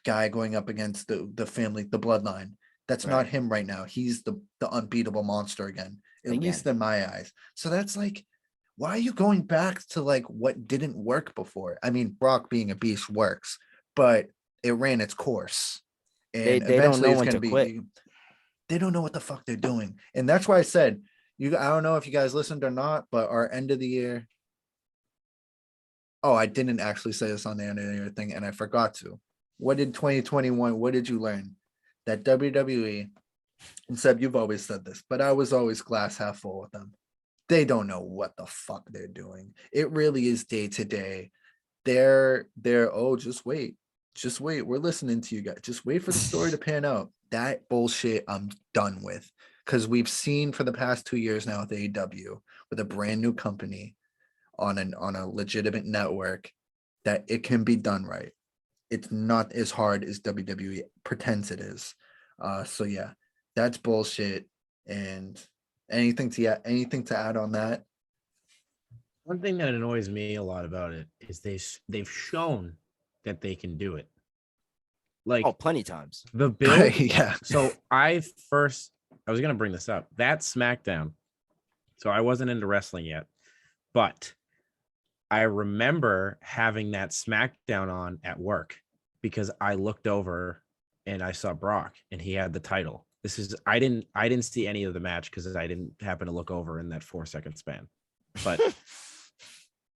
guy going up against the family, the bloodline. That's not him right now. He's the unbeatable monster again, at least in my eyes. So that's like, why are you going back to like what didn't work before? I mean, Brock being a beast works, but it ran its course. And they don't know when to quit. They don't know what the fuck they're doing. And that's why I said, I don't know if you guys listened or not, but our end of the year. Oh, I didn't actually say this on the end of the year thing, and I forgot to. What did 2021? What did you learn? That WWE, and Seb, you've always said this, but I was always glass half full with them. They don't know what the fuck they're doing. It really is day to day. They're just wait. We're listening to you guys. Just wait for the story to pan out. That bullshit I'm done with. Because we've seen for the past 2 years now with AEW, with a brand new company on a legitimate network, that it can be done right. It's not as hard as WWE pretends it is. So yeah, that's bullshit. And anything to add on that? One thing that annoys me a lot about it is they've shown that they can do it. Like plenty times. The build. Yeah. So I was gonna bring this up. That SmackDown. So I wasn't into wrestling yet, but I remember having that SmackDown on at work because I looked over and I saw Brock and he had the title. I didn't see any of the match because I didn't happen to look over in that 4-second span. But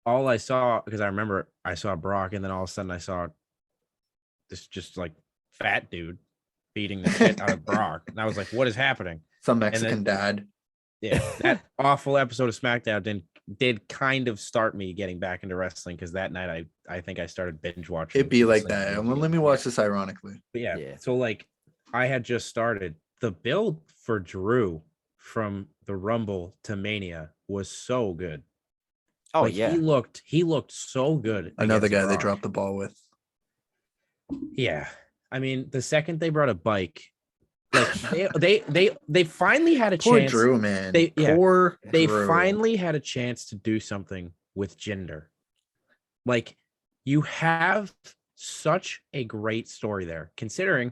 all I saw, because I remember I saw Brock and then all of a sudden I saw this just like fat dude beating the shit out of Brock. And I was like, what is happening? Some Mexican dad. Yeah, that awful episode of SmackDown did kind of start me getting back into wrestling because that night I think I started binge watching. It'd be like that. Well, let me watch this ironically. But yeah, so like I had just started. The build for Drew from the Rumble to Mania was so good. Oh like, yeah, he looked so good. Another guy Brock. they dropped the ball with. Yeah, I mean, the second they brought a bike, like they finally had a Poor chance. Drew, man. They Drew. finally had a chance to do something with gender. Like, you have such a great story there, considering,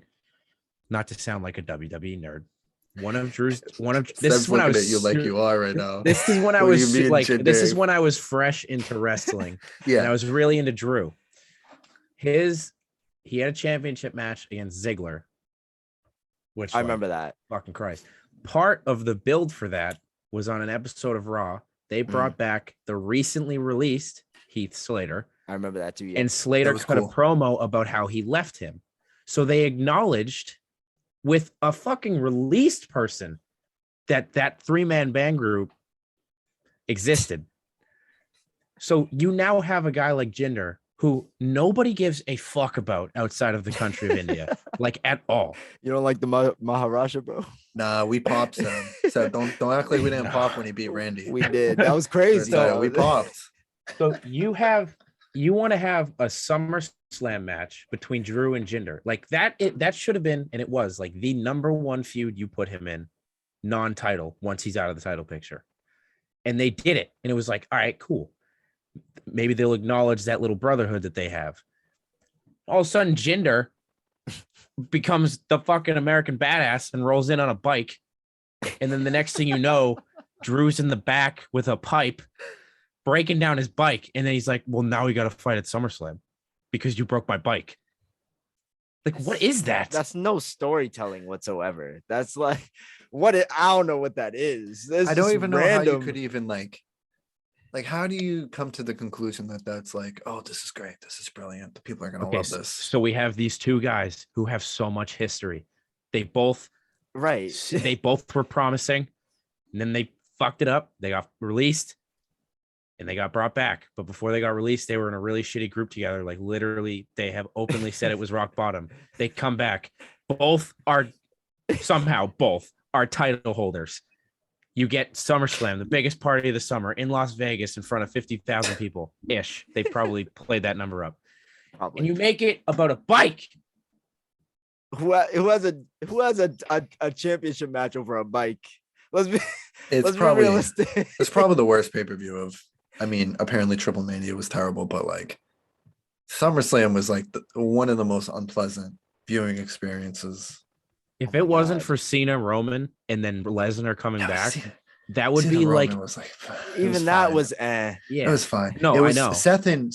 not to sound like a WWE nerd, This Seb's is when I looking was at you like you are right now. This is when I What do you was mean, like, this is Jade? when I was fresh into wrestling. And I Yeah. was really into Drew. He had a championship match against Ziggler, which I remember that. fucking Christ. Part of the build for that was on an episode of Raw. They brought back the recently released Heath Slater. I remember that too. Yeah. And Slater was cut cool. a promo about how he left him. So they acknowledged with a fucking released person that three-man band group existed. So you now have a guy like Jinder who nobody gives a fuck about outside of the country of India, like at all. You don't like the Maharaja, bro? Nah, we popped Seb. Seb, don't act like we didn't pop when he beat Randy. We did. That was crazy. We popped. So you want to have a SummerSlam match between Drew and Jinder. Like that should have been, and it was like the number one feud you put him in, non-title, once he's out of the title picture. And they did it. And it was like, all right, cool. Maybe they'll acknowledge that little brotherhood that they have. All of a sudden, Jinder becomes the fucking American badass and rolls in on a bike. And then the next thing you know, Drew's in the back with a pipe, breaking down his bike. And then he's like, well, now we got to fight at SummerSlam because you broke my bike. Like, what is that? That's no storytelling whatsoever. That's like, I don't know what that is. I don't even know how you could even like how do you come to the conclusion that that's like, oh, this is great, this is brilliant, the people are gonna love this. So we have these two guys who have so much history. They both were promising, and then they fucked it up. They got released and they got brought back. But before they got released, they were in a really shitty group together. Like literally, they have openly said it was rock bottom. They come back. Both are title holders. You get SummerSlam, the biggest party of the summer in Las Vegas in front of 50,000 people ish. They probably played that number up. Probably. And you make it about a bike. Who has a championship match over a bike? Let's be realistic. It's probably the worst pay-per-view of. I mean, apparently Triple Mania was terrible, but like SummerSlam was like one of the most unpleasant viewing experiences. If it wasn't for Cena, Roman, and then Lesnar coming back, that would Cena be Roman like was even that fine. was yeah, it was fine. No, it was, I know. Seth and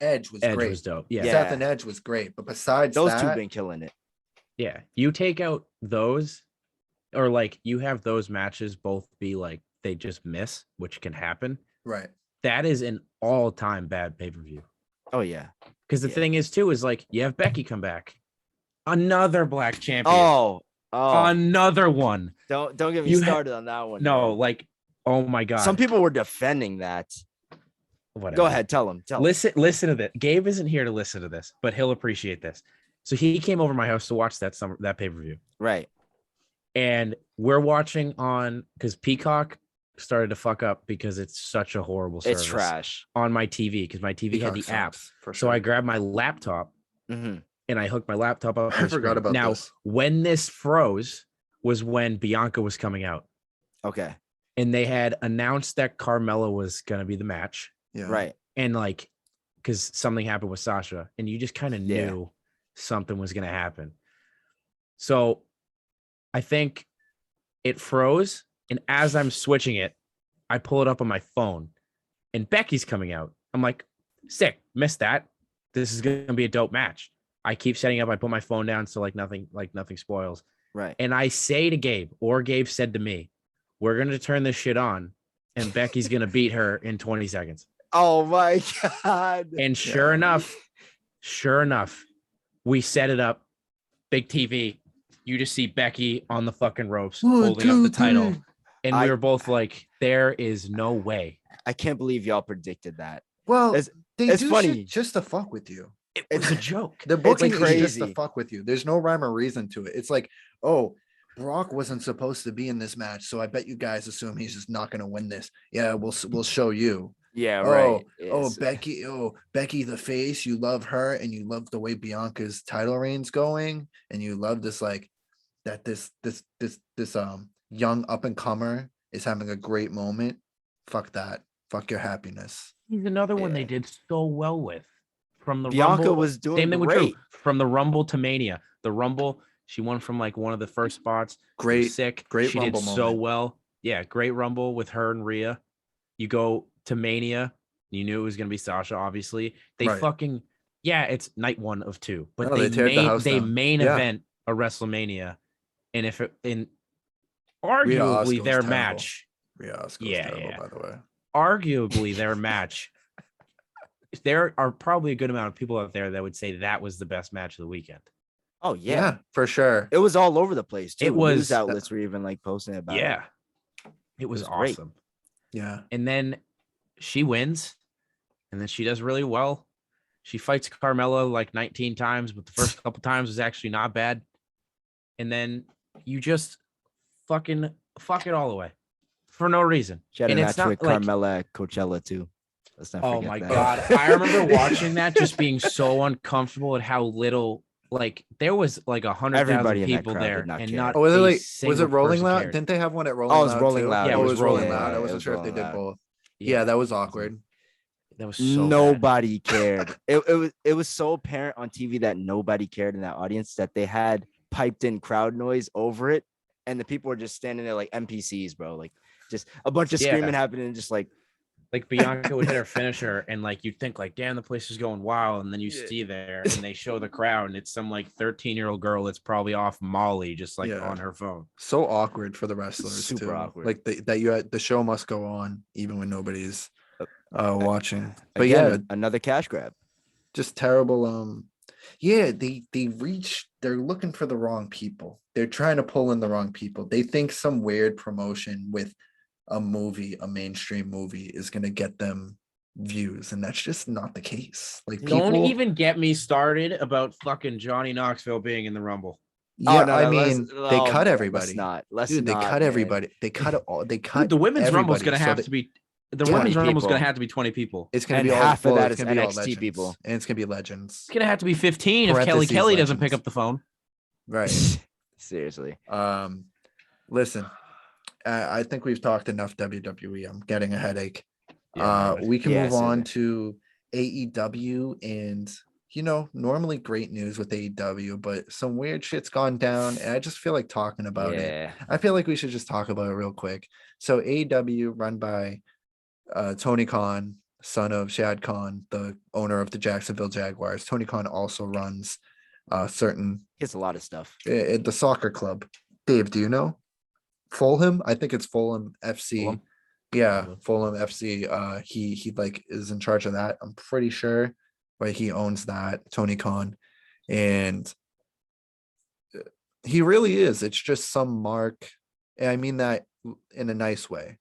Edge was Edge great. was dope. Yeah. Seth and Edge was great, but besides those that, two been killing it. Yeah. You take out those, or like you have those matches both be like they just miss, which can happen. right? That is an all-time bad pay-per-view. Oh yeah. Because the thing is too is like you have Becky come back, another black champion. Oh, another one. Don't get me started on that one. No, man. like, oh my god. Some people were defending that. Whatever. Go ahead, tell him. Listen to this. Gabe isn't here to listen to this, but he'll appreciate this. So he came over my house to watch that pay-per-view. Right. And we're watching on because Peacock started to fuck up because it's such a horrible service. It's trash on my TV because my TV had the app. For sure. So I grabbed my laptop and I hooked my laptop up. I forgot about now, this. when this froze was when Bianca was coming out. Okay. And they had announced that Carmella was going to be the match. Yeah. Right. And like, because something happened with Sasha and you just kind of knew something was going to happen. So I think it froze. And as I'm switching it, I pull it up on my phone and Becky's coming out. I'm like, sick, missed that. This is going to be a dope match. I keep setting up. I put my phone down so nothing spoils. Right. And I say to Gabe, or Gabe said to me, we're going to turn this shit on and Becky's going to beat her in 20 seconds. Oh my God. And sure enough, we set it up. Big TV. You just see Becky on the fucking ropes holding up the title. And we were both like, there is no way. I can't believe y'all predicted that. Well, It's do funny. shit just to fuck with you. It's a joke. The booking like is just crazy. to fuck with you. There's no rhyme or reason to it. It's like, oh, Brock wasn't supposed to be in this match, so I bet you guys assume he's just not going to win this. Yeah, we'll show you. Yeah, right. Becky the face, you love her and you love the way Bianca's title reign's going, and you love this like that this young up and comer is having a great moment. Fuck that. Fuck your happiness. He's another one they did so well with. From the Bianca Rumble, was doing same thing with great. Drew. From the Rumble to Mania. The Rumble, She won from like one of the first spots. Great, Sick. great She Rumble did so moment. well. Yeah, great Rumble with her and Rhea. You go to Mania. You knew it was gonna be Sasha, obviously. They Right. fucking it's night 1 of 2, but No, they teared the house down. main Yeah. event a WrestleMania, and if it in Rhea arguably Asuka was their terrible. match, Rhea Asuka was Yeah, terrible, yeah. by the way. arguably their match, there are probably a good amount of people out there that would say that was the best match of the weekend. Oh Yeah, yeah. for sure. It was all over the place too. It was- News outlets were even like posting about it. Yeah, it was was great. awesome. Yeah. And then she wins, and then she does really well. She fights Carmella like 19 times, but the first couple times was actually not bad. And then you just fucking fuck it all away for no reason. She had a And match it's not with like, Carmella at Coachella too. Let's not oh forget my that. god, I remember watching that, just being so uncomfortable at how little. Like there was like 100,000 Everybody in that people crowd did there, not and care. not Oh, was it a like, was single it Rolling person Loud? cared. Didn't they have one at Rolling Oh, Loud? it was Rolling too? Loud. Yeah, Oh, it it was was Rolling Rolling Loud. Loud. I It wasn't was sure if they Rolling did Loud. both. Yeah, that was awkward. That was so bad. Nobody cared. It was so apparent on TV that nobody cared in that audience that they had piped in crowd noise over it, and the people were just standing there like NPCs, bro. Like just a bunch of Yeah. screaming happening, and just like Bianca would hit her finisher, and like you'd think like, damn, the place is going wild, and then you Yeah. see there, and they show the crowd, and it's some like 13-year-old girl that's probably off Molly, just like Yeah. on her phone. So awkward for the wrestlers Super too. awkward. Like that you had the show must go on even when nobody's watching. But again, yeah, another cash grab. just terrible. Yeah, they're looking for the wrong people. They're trying to pull in the wrong people. They think some weird promotion with a mainstream movie is gonna get them views, and that's just not the case. Like people Don't even get me started about fucking Johnny Knoxville being in the Rumble. Yeah, no, I let's- mean, they oh, cut man, everybody. Let's Dude, they not, cut man. everybody. They cut it all. They cut Dude, the women's Rumble's everybody, gonna so have that- to be the 20 women's Rumble's gonna people. have to be 20 people. It's gonna and be all, half of well, that it's is gonna be all NXT legends, people. and it's gonna be legends. It's gonna have to be 15 if Kelly Parentheses, Kelly doesn't pick legends. up the phone. Right. Seriously. Listen, I think we've talked enough WWE. I'm getting a headache. Yeah, We can Yeah, move so on the- to AEW, and normally great news with AEW, but some weird shit's gone down, and I just feel like talking about it. Yeah. I feel like we should just talk about it real quick. So AEW, run by Tony Khan, son of Shad Khan, the owner of the Jacksonville Jaguars. Tony Khan also runs certain It's a lot of stuff. the soccer club. Dave, do you know? Fulham? I think it's Fulham FC. Fulham? Yeah, Mhm. Fulham FC. He like is in charge of that. I'm pretty sure, but he owns that, Tony Khan, and he really is. It's just some mark, and I mean that in a nice way.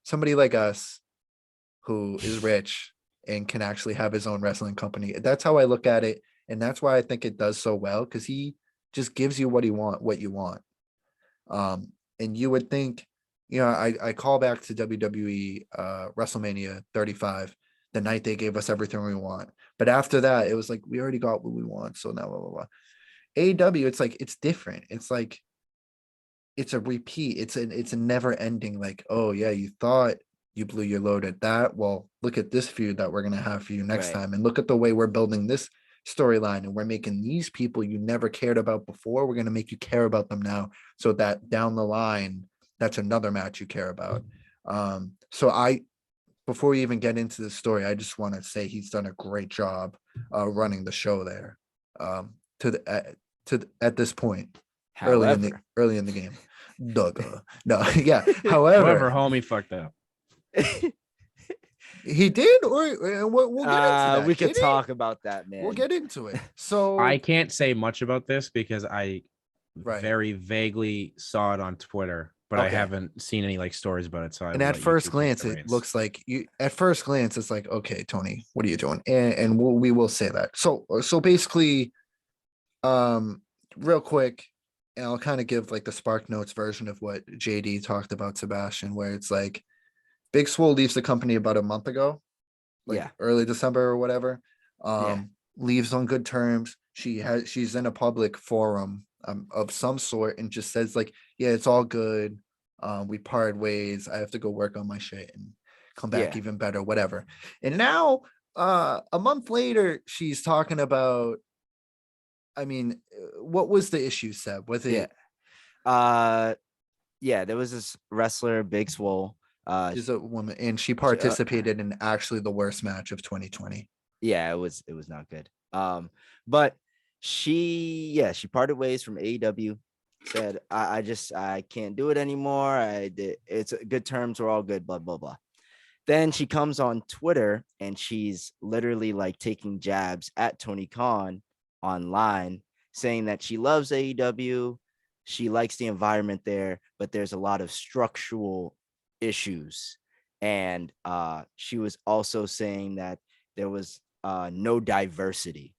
Somebody like us who is rich and can actually have his own wrestling company. That's how I look at it, and that's why I think it does so well, because he just gives you what you want. And you would think, I call back to WWE WrestleMania 35, the night they gave us everything we want. But after that, it was like we already got what we want. So now blah blah blah. AEW, it's like it's different. It's like it's a repeat. It's a never ending. Like, oh yeah, you thought you blew your load at that. Well, look at this feud that we're gonna have for you next Right. time, and look at the way we're building this storyline, and we're making these people you never cared about before. We're gonna make you care about them now, so that down the line, that's another match you care about. So before we even get into the story, I just want to say he's done a great job running the show there. At this point, early in the game. Dugga. No, yeah. However, homie fucked up. He did, or we'll get into that. We could Did he? talk about that, man. We'll get into it. So I can't say much about this because I Right. very vaguely saw it on Twitter, but I Okay. haven't seen any like stories about it. So I and will at let you first two take glance, the it reins. looks like it's like, okay, Tony, what are you doing? And we will say that. So basically, real quick, and I'll kind of give like the Spark Notes version of what JD talked about, Sebastian, where it's like Big Swole leaves the company about a month ago, like Yeah. early December or whatever. Yeah. Leaves on good terms. She's in a public forum of some sort and just says like, yeah, it's all good. We parted ways. I have to go work on my shit and come back Yeah. even better, whatever. And now a month later, she's talking about I mean, what was the issue, Seb? Was Yeah. it There was this wrestler, Big Swole. she's a woman and she She- participated in actually the worst match of 2020? yeah, it was not good. But she parted ways from AEW. Said, I can't do it anymore. It's good terms. We're all good. Blah blah blah. Then she comes on Twitter and she's literally like taking jabs at Tony Khan online, saying that she loves AEW, she likes the environment there, but there's a lot of structural issues. And she was also saying that there was no diversity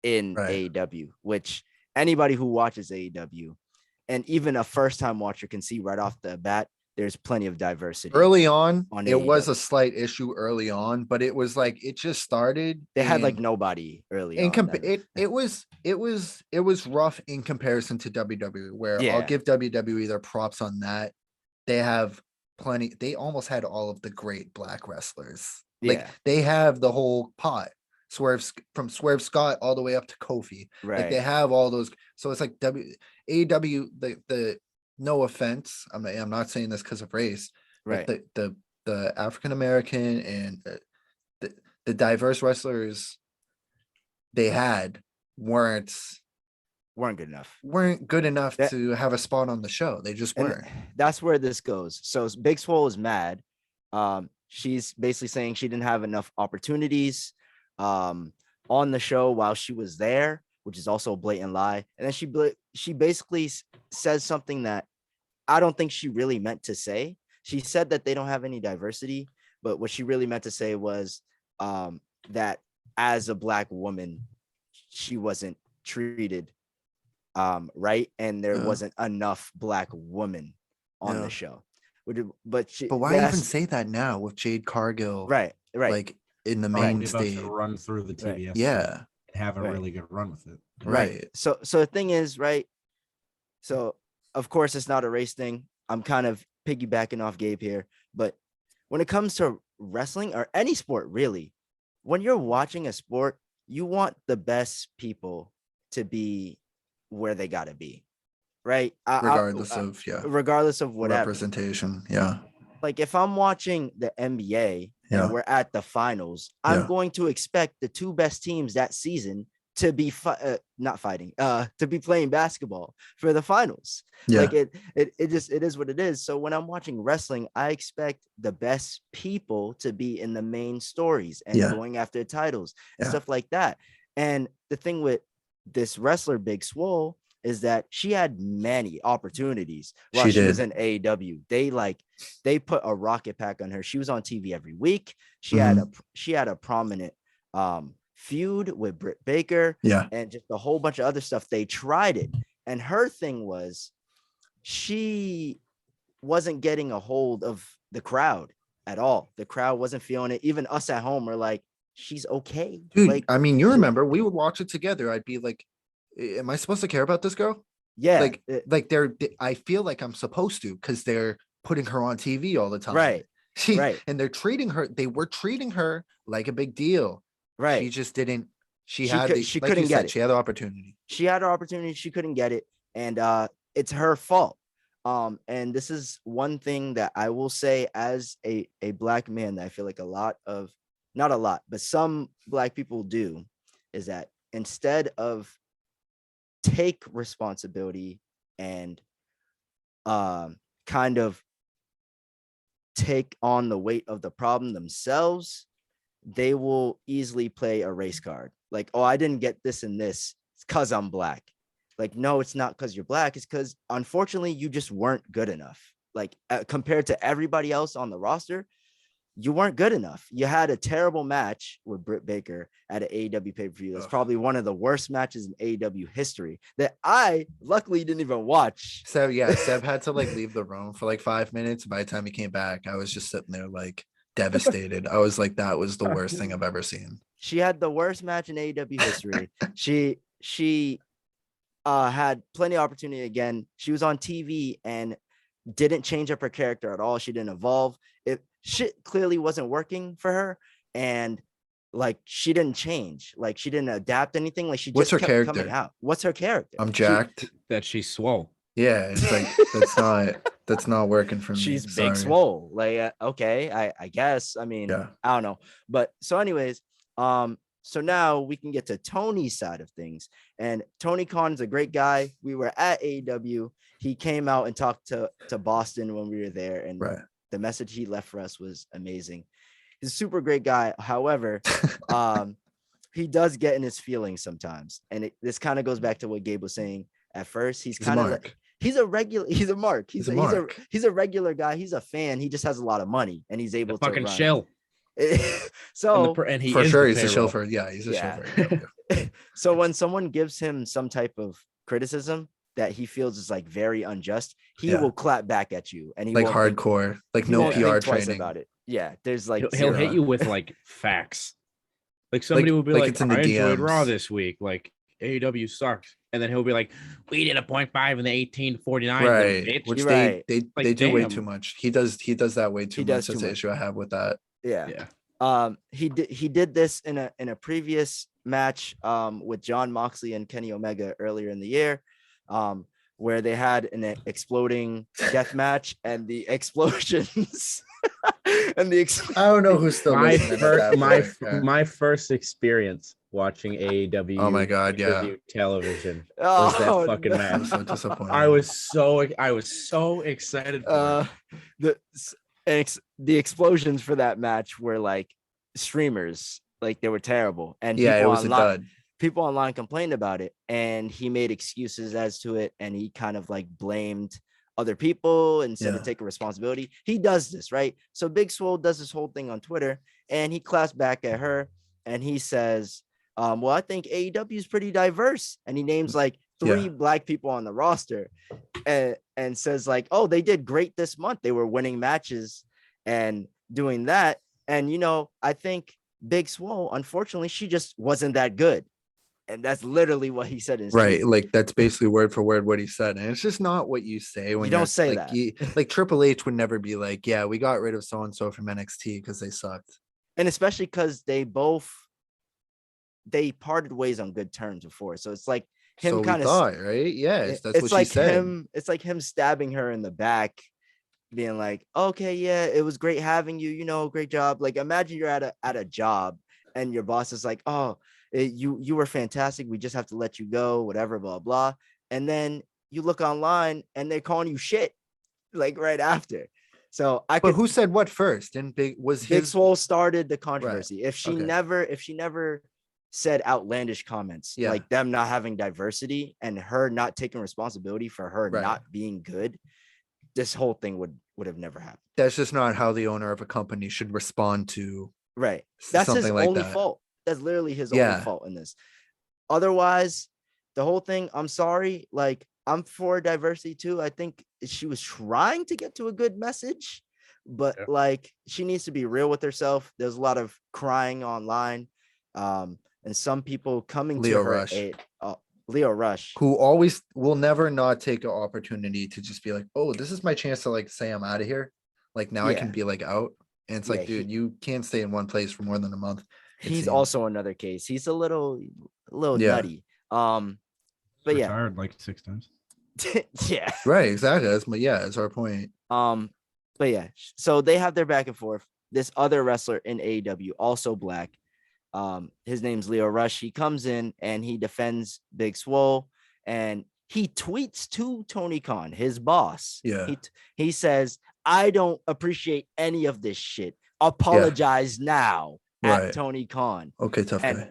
in Right. AEW, which anybody who watches AEW and even a first time watcher can see right off the bat, there's plenty of diversity. Early on, on it was AEW. a slight issue early on, but it was like it just started. They had like and nobody early in on. it was rough in comparison to WWE, where I'll Yeah. give WWE their props on that. They have plenty. They almost had all of the great black wrestlers. Like Yeah. they have the whole pot. From Swerve Scott all the way up to Kofi. Like they Right. have all those. So it's like AEW. The no offense. I'm not saying this because of race, but Right. the African American and the diverse wrestlers they had weren't Weren't good enough. good enough That- to have a spot on the show. They just And weren't. that's where this goes. So Big Swole is mad. She's basically saying she didn't have enough opportunities on the show while she was there, which is also a blatant lie. And then she basically says something that I don't think she really meant to say. She said that they don't have any diversity, but what she really meant to say was that as a black woman, she wasn't treated right, and there Yeah. wasn't enough black women on Yeah. the show. But why even say that now with Jade Cargill? right? Like in the Right. main About to stage. run through the Right. TBS. Yeah. and have a Right. really good run with it. Right. So the thing is, right? So of course it's not a race thing. I'm kind of piggybacking off Gabe here, but when it comes to wrestling or any sport, really, when you're watching a sport, you want the best people to be where they gotta be, right? Regardless of whatever. Representation. Yeah. Like if I'm watching the NBA Yeah. and we're at the finals, Yeah. I'm going to expect the two best teams that season to be not fighting, to be playing basketball for the finals. Yeah. Like it is what it is. So when I'm watching wrestling, I expect the best people to be in the main stories and Yeah. going after titles and Yeah. stuff like that. And the thing with this wrestler, Big Swole, is that she had many opportunities while She she was did. in AEW. They put a rocket pack on her. She was on TV every week. She Mm-hmm. had a prominent feud with Britt Baker Yeah. and just a whole bunch of other stuff. They tried it. And her thing was she wasn't getting a hold of the crowd at all. The crowd wasn't feeling it. Even us at home were like, she's okay. Dude, Like, I mean, you remember we would watch it together. I'd be like, am I supposed to care about this girl? yeah. I feel like I'm supposed to because they're putting her on TV all the time. Right. Right. And they were treating her like a big deal. Right. She just didn't. She couldn't get it. She had the opportunity. She had her opportunity. She couldn't get it. And it's her fault. And this is one thing that I will say as a black man that I feel like not a lot, but some black people do, is that instead of take responsibility and kind of take on the weight of the problem themselves, they will easily play a race card. Like, oh, I didn't get this and this. It's because I'm black. Like, no, it's not because you're black. It's because, unfortunately, you just weren't good enough. Like, compared to everybody else on the roster, you weren't good enough. You had a terrible match with Britt Baker at an AEW pay-per-view. That's probably one of the worst matches in AEW history that I luckily didn't even watch. So yeah, Seb had to like leave the room for like 5 minutes. By the time he came back, I was just sitting there like devastated. I was like, that was the worst thing I've ever seen. She had the worst match in AEW history. She had plenty of opportunity again. She was on TV and didn't change up her character at all. She didn't evolve. Shit clearly wasn't working for her. And like she didn't change, like she didn't adapt anything, like she What's just her kept coming character? out. What's her character? I'm jacked. That she's swole. Yeah, it's like that's not working for me. She's Sorry. big swole. Like okay, I guess. I mean, Yeah. I don't know. But so anyways, so now we can get to Tony's side of things. And Tony Khan's a great guy. We were at AEW. He came out and talked to Boston when we were there, and Right. the message he left for us was amazing. He's a super great guy. However, he does get in his feelings sometimes. And this kind of goes back to what Gabe was saying at first. He's kind of like, he's a regular, he's a mark. He's a regular guy. He's a fan. He just has a lot of money and he's able to fucking run. shill. So and he for is sure the he's a payroll. chauffeur. Yeah, he's a Yeah. chauffeur. So when someone gives him some type of criticism that he feels is like very unjust, he will clap back at you, and he like won't hardcore, like he no won't PR think twice training about it. Yeah, there's like He'll hit zero. you with like facts. Like somebody will be like like, it's in the I enjoyed DMs. Raw this week. Like AEW sucks. And then he'll be like, we did a 0.5 in the 1849. right, Bitch. which You're they right. they Like, they do way damn. too much. He does that way too He much. does That's too the much. issue I have with that. Yeah. He did this in a previous match with John Moxley and Kenny Omega earlier in the year, where they had an exploding death match, and the explosions and I don't know who's still my listening at that point. my first experience watching AEW Oh my God, yeah. pay-per-view television was that fucking no. I'm match. so disappointed. I was so excited for it. The explosions for that match were like streamers, like they were terrible, and yeah, it people was a online, dud. people online complained about it, and he made excuses as to it, and he kind of like blamed other people instead of taking responsibility. He does this, right? So Big Swole does this whole thing on Twitter, and he claps back at her, and he says, well, I think AEW is pretty diverse, and he names like 3 black people on the roster, and says like, oh, they did great this month. They were winning matches and doing that. And, you know, I think Big Swole, unfortunately, she just wasn't that good. And that's literally what he said in his Right, tweet. like that's basically word for word what he said, and it's just not what you say when You don't you're, say like, that. like Triple H would never be like, yeah, we got rid of so and so from NXT because they sucked. And especially because they parted ways on good terms before. So it's like him So kind we of thought, right? Yes, that's what like she said. it's like him stabbing her in the back, being like, okay, yeah, it was great having you, you know, great job. Like imagine you're at a job and your boss is like, oh, you were fantastic, we just have to let you go, whatever, blah blah. And then you look online and they're calling you shit like right after. So But who said what first? And Big Swole started the controversy. Right. If she Okay. never said outlandish comments like them not having diversity and her not taking responsibility for her not being good, this whole thing would have never happened. That's just not how the owner of a company should respond to That's something his like only that. fault. That's literally his only fault in this. Otherwise, the whole thing, I'm sorry, like I'm for diversity too. I think she was trying to get to a good message, but like she needs to be real with herself. There's a lot of crying online, and some people coming Leo to her Rush. aid. Leo Rush, who always will never not take an opportunity to just be like, oh, this is my chance to like say I'm out of here. Like now I can be like out. And it's like, dude, you can't stay in one place for more than a month. He's also another case. He's a little nutty. But retired like 6 times. yeah. Right, exactly. That's our point. But yeah, so they have their back and forth. This other wrestler in AEW, also black, his name's Leo Rush. He comes in and he defends Big Swole, and he tweets to Tony Khan, his boss. Yeah. He says, I don't appreciate any of this shit. Apologize now at Tony Khan. Okay, tough guy.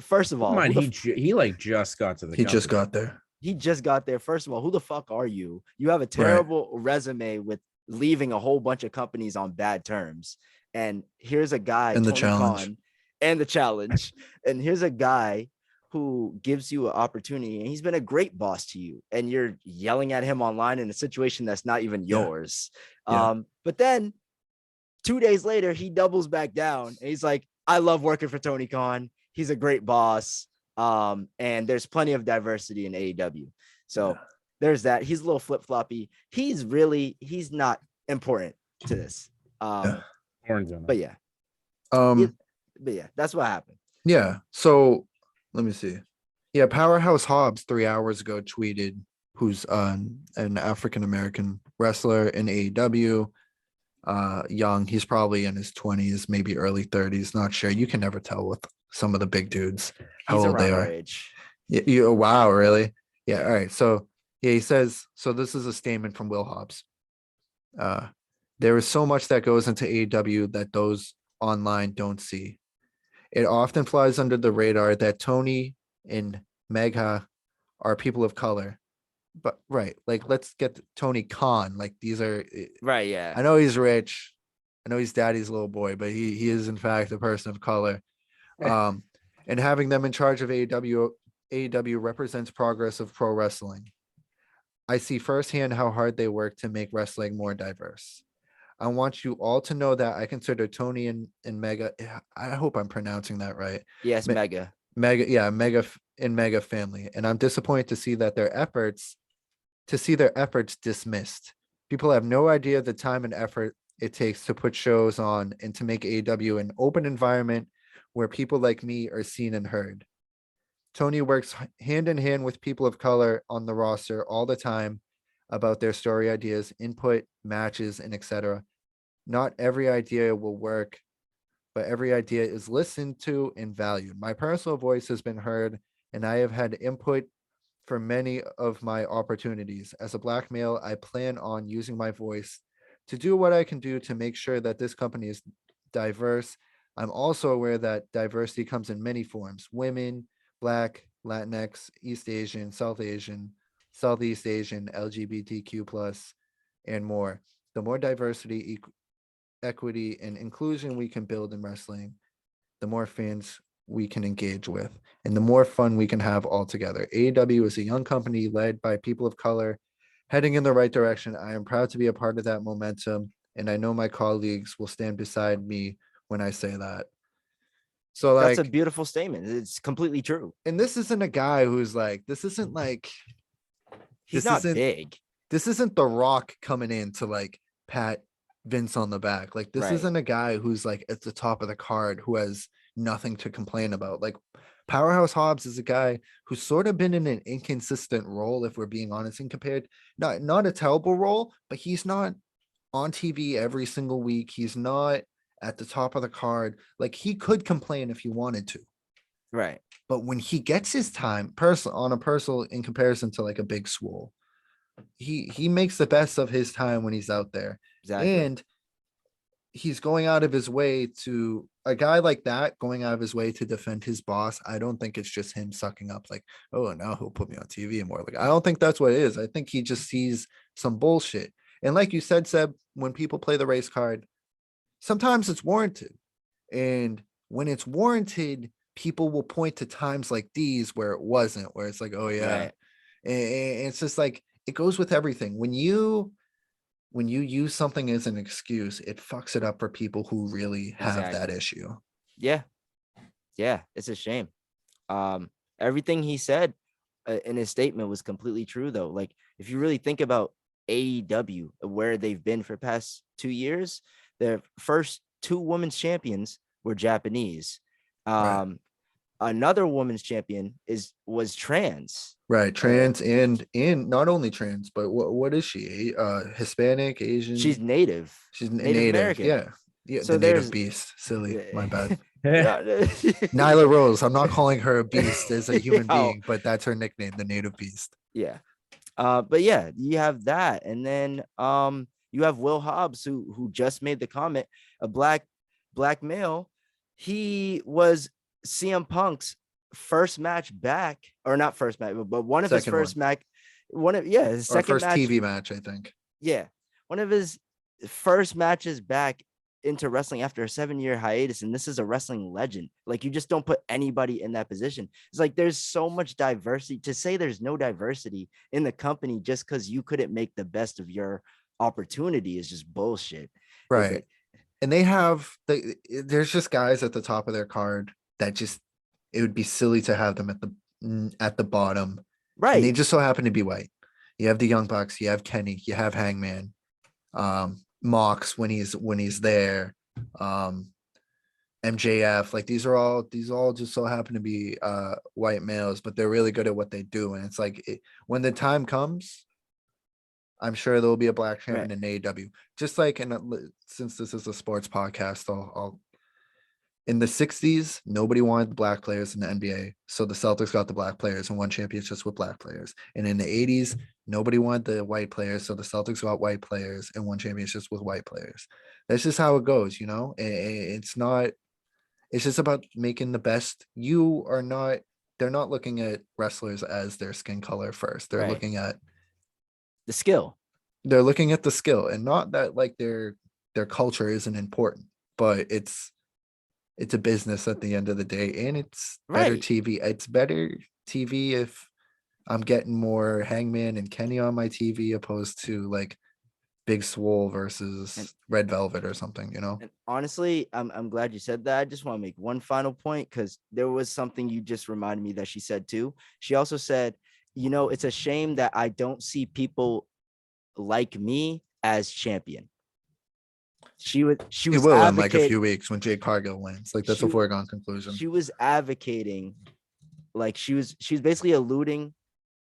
First of all, he like just got to the he just got there. He just got there. First of all, who the fuck are you? You have a terrible resume with leaving a whole bunch of companies on bad terms. And here's a guy, and the Tony challenge. Khan, and the challenge. And here's a guy who gives you an opportunity, and he's been a great boss to you, and you're yelling at him online in a situation that's not even yours. But then 2 days later, he doubles back down, and he's like, I love working for Tony Khan. He's a great boss. And there's plenty of diversity in AEW. So there's that. He's a little flip-floppy. He's not important to this. But yeah. but yeah, that's what happened. Yeah. So let me see. Yeah, Powerhouse Hobbs 3 hours ago tweeted, who's an African American wrestler in AEW. Young, he's probably in his 20s, maybe early 30s. Not sure. You can never tell with some of the big dudes how He's old they around our are. age. Yeah, wow, really? Yeah. All right. So yeah, he says. So this is a statement from Will Hobbs. There is so much that goes into AEW that those online don't see. It often flies under the radar that Tony and Megha are people of color. But right, like let's get Tony Khan. Like these are Right, yeah. I know he's rich. I know he's daddy's little boy, but he is in fact a person of color. Um and having them in charge of AEW represents progress of pro wrestling. I see firsthand how hard they work to make wrestling more diverse. I want you all to know that I consider Tony and Mega. I hope I'm pronouncing that right. Yes, Me- Mega. Mega, yeah, Mega family, and I'm disappointed to see that their efforts dismissed. People have no idea the time and effort it takes to put shows on and to make AEW an open environment where people like me are seen and heard. Tony works hand in hand with people of color on the roster all the time about their story ideas, input, matches, and etc. Not every idea will work, but every idea is listened to and valued. My personal voice has been heard, and I have had input for many of my opportunities. As a Black male, I plan on using my voice to do what I can do to make sure that this company is diverse. I'm also aware that diversity comes in many forms: women, Black, Latinx, East Asian, South Asian, Southeast Asian, LGBTQ, and more. The more diversity, equity, and inclusion we can build in wrestling, the more fans we can engage with, and the more fun we can have all together. AEW is a young company led by people of color heading in the right direction. I am proud to be a part of that momentum, and I know my colleagues will stand beside me when I say that. So, That's a like, beautiful statement. It's completely true. and this isn't a guy who's like, this isn't like, He's this not isn't big. this isn't The Rock coming in to like pat Vince on the back. Like this Right. isn't a guy who's like at the top of the card who has nothing to complain about. Like Powerhouse Hobbs is a guy who's sort of been in an inconsistent role, if we're being honest, and compared not a terrible role, but he's not on TV every single week. He's not at the top of the card. Like he could complain if he wanted to. Right. But when he gets his time, on a personal in comparison to like a Big Swole, he makes the best of his time when he's out there. Exactly. And he's going out of his way to a guy like that going out of his way to defend his boss. I don't think it's just him sucking up like, oh, now he'll put me on TV more. Like, I don't think that's what it is. I think he just sees some bullshit. And like you said, Seb, when people play the race card, sometimes it's warranted. And when it's warranted, people will point to times like these where it wasn't, where it's like, oh yeah. Right. And it's just like it goes with everything. When you use something as an excuse, it fucks it up for people who really have that Exactly. issue. Yeah. Yeah. It's a shame. Everything he said in his statement was completely true, though. Like, if you really think about AEW, where they've been for past 2 years, their first 2 women's champions were Japanese. Right. Another women's champion was trans. Right, trans and not only trans, but what is she? Hispanic, Asian? She's native. She's Native American. Yeah, yeah. So The native there's- beast. Silly, my bad. Yeah. Nyla Rose. I'm not calling her a beast as a human Yo. being, but that's her nickname, the native beast. Yeah. But yeah, you have that, and then you have Will Hobbs, who just made the comment, a black male. He was CM Punk's first match back, or not first match, but one of his Second first one. match. His Our second first match. TV match, I think. Yeah, one of his first matches back into wrestling after a 7-year hiatus, and this is a wrestling legend. Like, you just don't put anybody in that position. It's like there's so much diversity. To say there's no diversity in the company just because you couldn't make the best of your opportunity is just bullshit. Right. Like, And there's just guys at the top of their card that just, it would be silly to have them at the bottom. right. And they just so happen to be white. You have the Young Bucks, you have Kenny, you have Hangman, Mox when he's there. MJF, like these all just so happen to be white males, but they're really good at what they do. And it's like when the time comes, I'm sure there will be a black champion Right. in AEW. Just like since this is a sports podcast, I'll in the 60s, nobody wanted black players in the NBA. So the Celtics got the black players and won championships with black players. And in the 80s, nobody wanted the white players. So the Celtics got white players and won championships with white players. That's just how it goes, you know? It's not, it's just about making the best. They're not looking at wrestlers as their skin color first. They're Right. looking at The skill. the skill, and not that like their culture isn't important, but it's a business at the end of the day, and it's better Right. TV. It's better TV if I'm getting more Hangman and Kenny on my TV opposed to like Big Swole versus Red Velvet or something, you know? And honestly, I'm glad you said that. I just want to make one final point because there was something you just reminded me that she said too. She also said, it's a shame that I don't see people like me as champion. She was It will in like a advocate- few weeks when Jade Cargill wins. Like that's a She- foregone conclusion. She was advocating, like she was basically alluding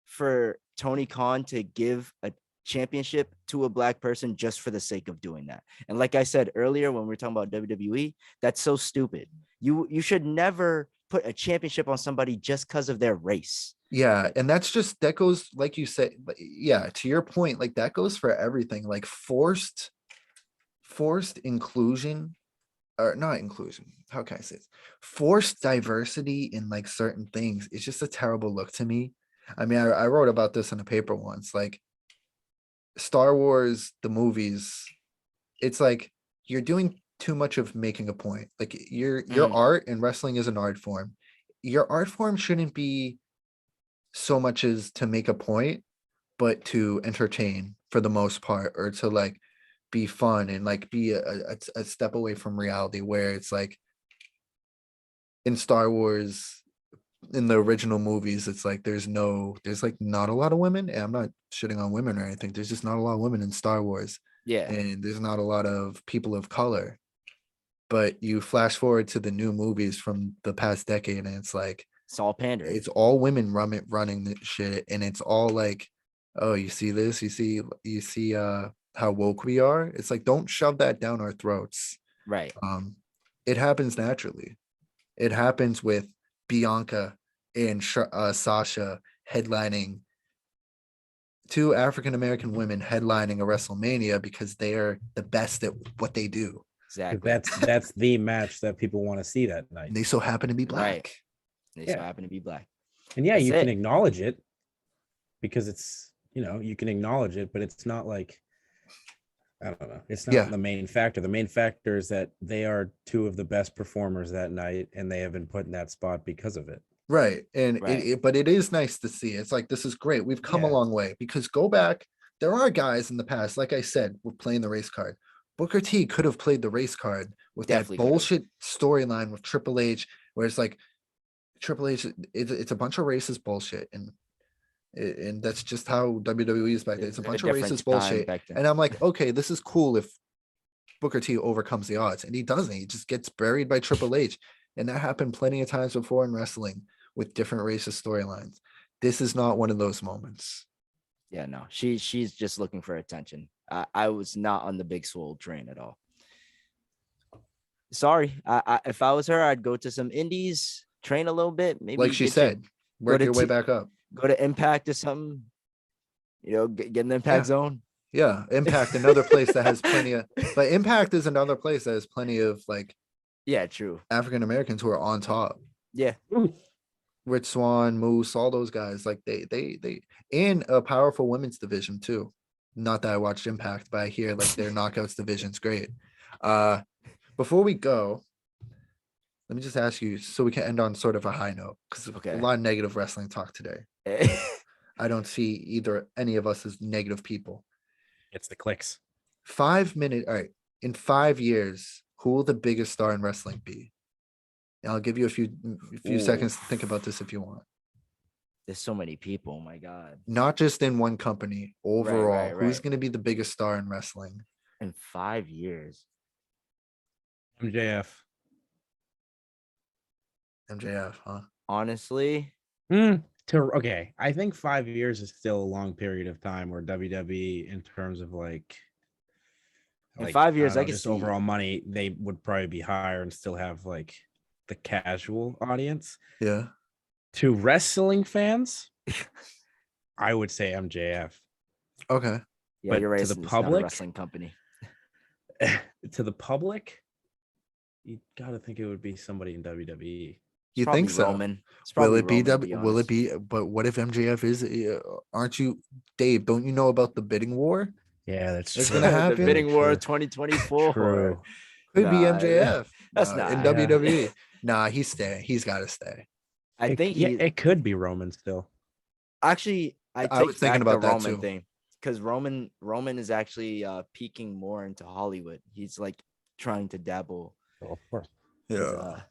for Tony Khan to give a championship to a black person just for the sake of doing that. And like I said earlier when we were talking about WWE, that's so stupid. You should never put a championship on somebody just because of their race. Yeah, and that goes like you said. Yeah, to your point, like that goes for everything. Like forced inclusion, or not inclusion. How can I say this? Forced diversity in like certain things. It's just a terrible look to me. I mean, I wrote about this in a paper once. Like Star Wars, the movies, it's like you're doing too much of making a point. Like your art, and wrestling is an art form. Your art form shouldn't be so much as to make a point, but to entertain for the most part, or to like be fun and like be a step away from reality, where it's like in Star Wars, in the original movies, it's like there's like not a lot of women, and I'm not shitting on women or anything. There's just not a lot of women in Star Wars. Yeah. And there's not a lot of people of color. But you flash forward to the new movies from the past decade, and it's like It's all pandering. it's all women running the shit, and it's all like, oh, you see this, you see how woke we are. It's like, don't shove that down our throats. Right. It happens naturally. It happens with Bianca and Sasha headlining, two African American women headlining a WrestleMania because they are the best at what they do. Exactly. That's the match that people want to see that night. And they so happen to be black. Right. They so Yeah. happen to be black. And yeah, That's you it. can acknowledge it because it's, you can acknowledge it, but it's not like, I don't know. It's not Yeah. the main factor. The main factor is that they are two of the best performers that night, and they have been put in that spot because of it. Right. And Right. but it is nice to see. It's like, this is great. We've come a Yeah. long way, because go back. There are guys in the past, like I said, were playing the race card. Booker T could have played the race card with Definitely that could've. bullshit storyline with Triple H, where it's like Triple H, it's a bunch of racist bullshit. And that's just how WWE is back then. It's a bunch of racist bullshit. And I'm like, okay, this is cool if Booker T overcomes the odds, and he doesn't. He just gets buried by Triple H. And that happened plenty of times before in wrestling with different racist storylines. This is not one of those moments. Yeah, no, she's just looking for attention. I was not on the Big Swole train at all. Sorry, if I was her, I'd go to some indies, train a little bit, maybe Like she get said, work to your way T- back up. go to Impact or something. Get in the Impact Yeah. zone. Yeah, Impact, another place that has plenty of, but Impact is another place that has plenty of like Yeah, true. African Americans who are on top. Yeah, Rich Swan, Moose, all those guys, like they in a powerful women's division too. Not that I watched Impact, but I hear like their knockouts division's great. Before we go, let me just ask you so we can end on sort of a high note, because Okay. a lot of negative wrestling talk today. I don't see any of us as negative people. It's the clicks. 5 minutes. All right. In 5 years, who will the biggest star in wrestling be? And I'll give you a few seconds to think about this if you want. There's so many people. Oh my God. Not just in one company, overall. Who's right. going to be the biggest star in wrestling? In 5 years. MJF. MJF, huh? Honestly, Okay, I think 5 years is still a long period of time where WWE, in terms of in 5 years, I I don't know, can just see overall money, they would probably be higher and still have the casual audience. Yeah. To wrestling fans, I would say MJF. Okay. Yeah, but you're right. to the It's not a public- wrestling company. To the public, you got to think it would be somebody in WWE. You Probably think so? Roman. It's Will probably it be Roman, to W? be Will it honest. be? But what if MJF is? Aren't you, Dave? Don't you know about the bidding war? Yeah, that's It's true. gonna The happen. bidding war True. of 2024. True. Could be Nah, MJF. that's in not. Yeah. WWE. Nah, he's staying. He's got to stay. I think he it could be Roman still. actually. I I was take thinking back the about that Roman too. thing because Roman is actually peeking more into Hollywood. He's like trying to dabble Oh, of course.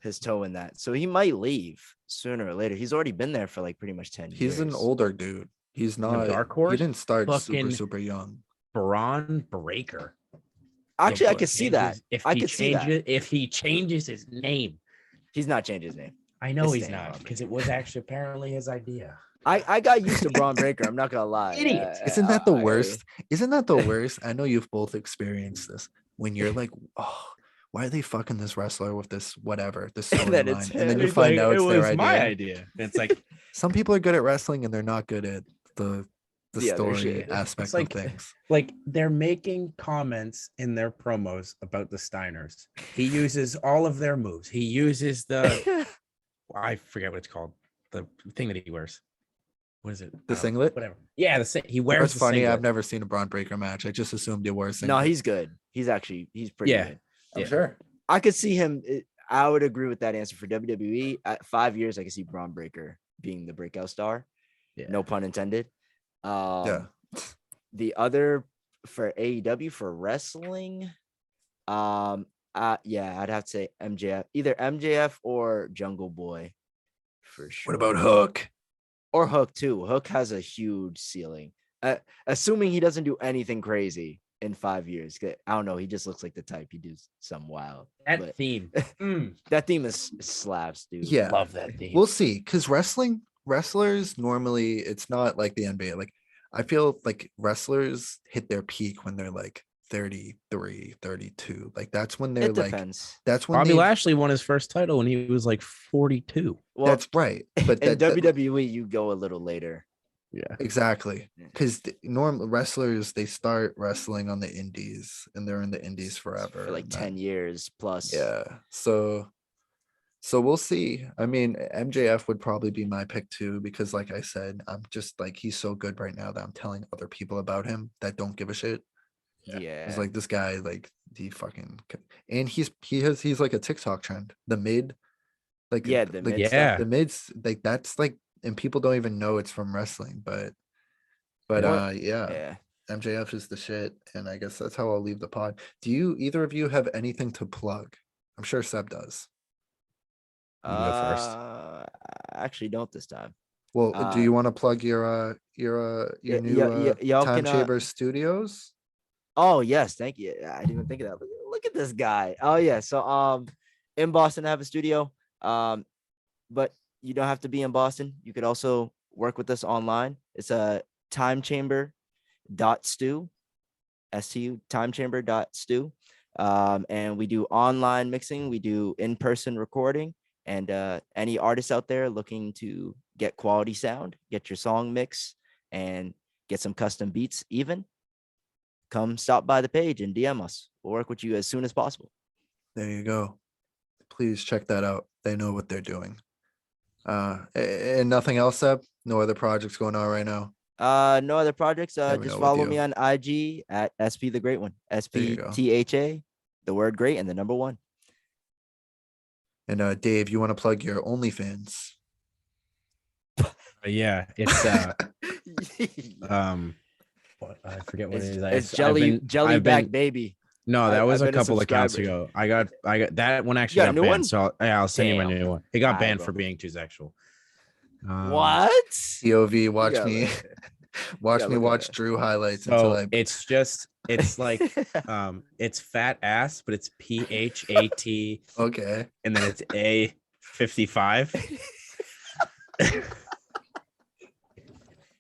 his toe in that. So he might leave sooner or later. He's already been there for like pretty much 10 years. He's an older dude. He's not. Dark He Horse? didn't start Fucking- super young. Braun Breaker. Actually, I If he could see that. changes- If I he could see that. changes, if he changes his name, He's not changing his name. I know It's he's staying not Braun because it was actually apparently his idea. I got used to Braun Breaker. I'm not gonna lie. Idiot. Isn't that the I- worst? Isn't that the worst? I know you've both experienced this when you're like, oh, why are they fucking this wrestler with this whatever, this And then it's storyline? And then him. you He's find like, out it's it their was my idea. idea. It's like Some people are good at wrestling and they're not good at the Yeah, they're story shit. aspect It's like- of things. they're making comments in their promos about the Steiners. He uses all of their moves. He uses the I forget what it's called. The thing that he wears. What is it? The I don't- singlet? Whatever. Yeah, he Where's wears the funny? I've singlet. never seen a Braun Breaker match. I just assumed you were a No, singlet. he's good. He's pretty Yeah. good. I'm yeah. sure. I could see him. I would agree with that answer for WWE. At 5 years, I could see Braun Breaker being the breakout star. Yeah. No pun intended. Yeah. The other for AEW for wrestling, yeah, I'd have to say MJF, either MJF or Jungle Boy, for sure. What about Hook? Or Hook too? Hook has a huge ceiling. Assuming he doesn't do anything crazy in 5 years. I don't know. He just looks like the type. He do some wild. That but theme. that theme is slaps, dude. Yeah. Love that theme. We'll see. Because wrestlers normally, it's not like the NBA. Like, I feel like wrestlers hit their peak when they're like 33, 32. Like, that's when they're It like, depends. that's when Bobby they, Lashley won his first title when he was like 42. Well, that's right. But in that, WWE, you go a little later. Yeah. exactly. Yeah. Because normal wrestlers, they start wrestling on the indies and they're in the indies forever. For like and 10 years plus. Yeah. So we'll see. I mean, MJF would probably be my pick too, because like I said, I'm just like, he's so good right now that I'm telling other people about him that don't give a shit. Yeah. It's like this guy, like he fucking, and he's like a TikTok trend. The mid, like Yeah, the mid Yeah. the mids, like that's like, and people don't even know it's from wrestling, but Well, yeah. yeah. MJF is the shit, and I guess that's how I'll leave the pod. Do you either of you have anything to plug? I'm sure Seb does. You go first. I actually don't this time. Well, do you want to plug your yeah, new y'all Time can, Chamber Studios? Oh yes, thank you. I didn't even think of that. Look at this guy. Oh yeah. So in Boston I have a studio. But you don't have to be in Boston. You could also work with us online. It's a timechamber.stu, STU, timechamber.stu. And we do online mixing, we do in-person recording, and any artists out there looking to get quality sound, get your song mix, and get some custom beats even, come stop by the page and DM us. We'll work with you as soon as possible. There you go. Please check that out. They know what they're doing. And nothing else, Seb? No other projects going on right now? No other projects. Never Just know with follow you. me on IG at SP the Great One. you go. SPTHA, the word great and the number one. And Dave, you want to plug your OnlyFans? Yeah, it's what, I forget what It's, it is. it's I've jelly been- jelly I've back been- baby. No, that was I've a been a couple accounts subscriber. ago. I got that one actually got a got new banned. one? So I'll send you my Damn. new one. It got Alright, banned bro. for being too sexual. What? POV, watch gotta me, look at watch gotta me look at watch that. Drew highlights until So I. it's like it's fat ass, but it's PHAT Okay. and then it's A 55.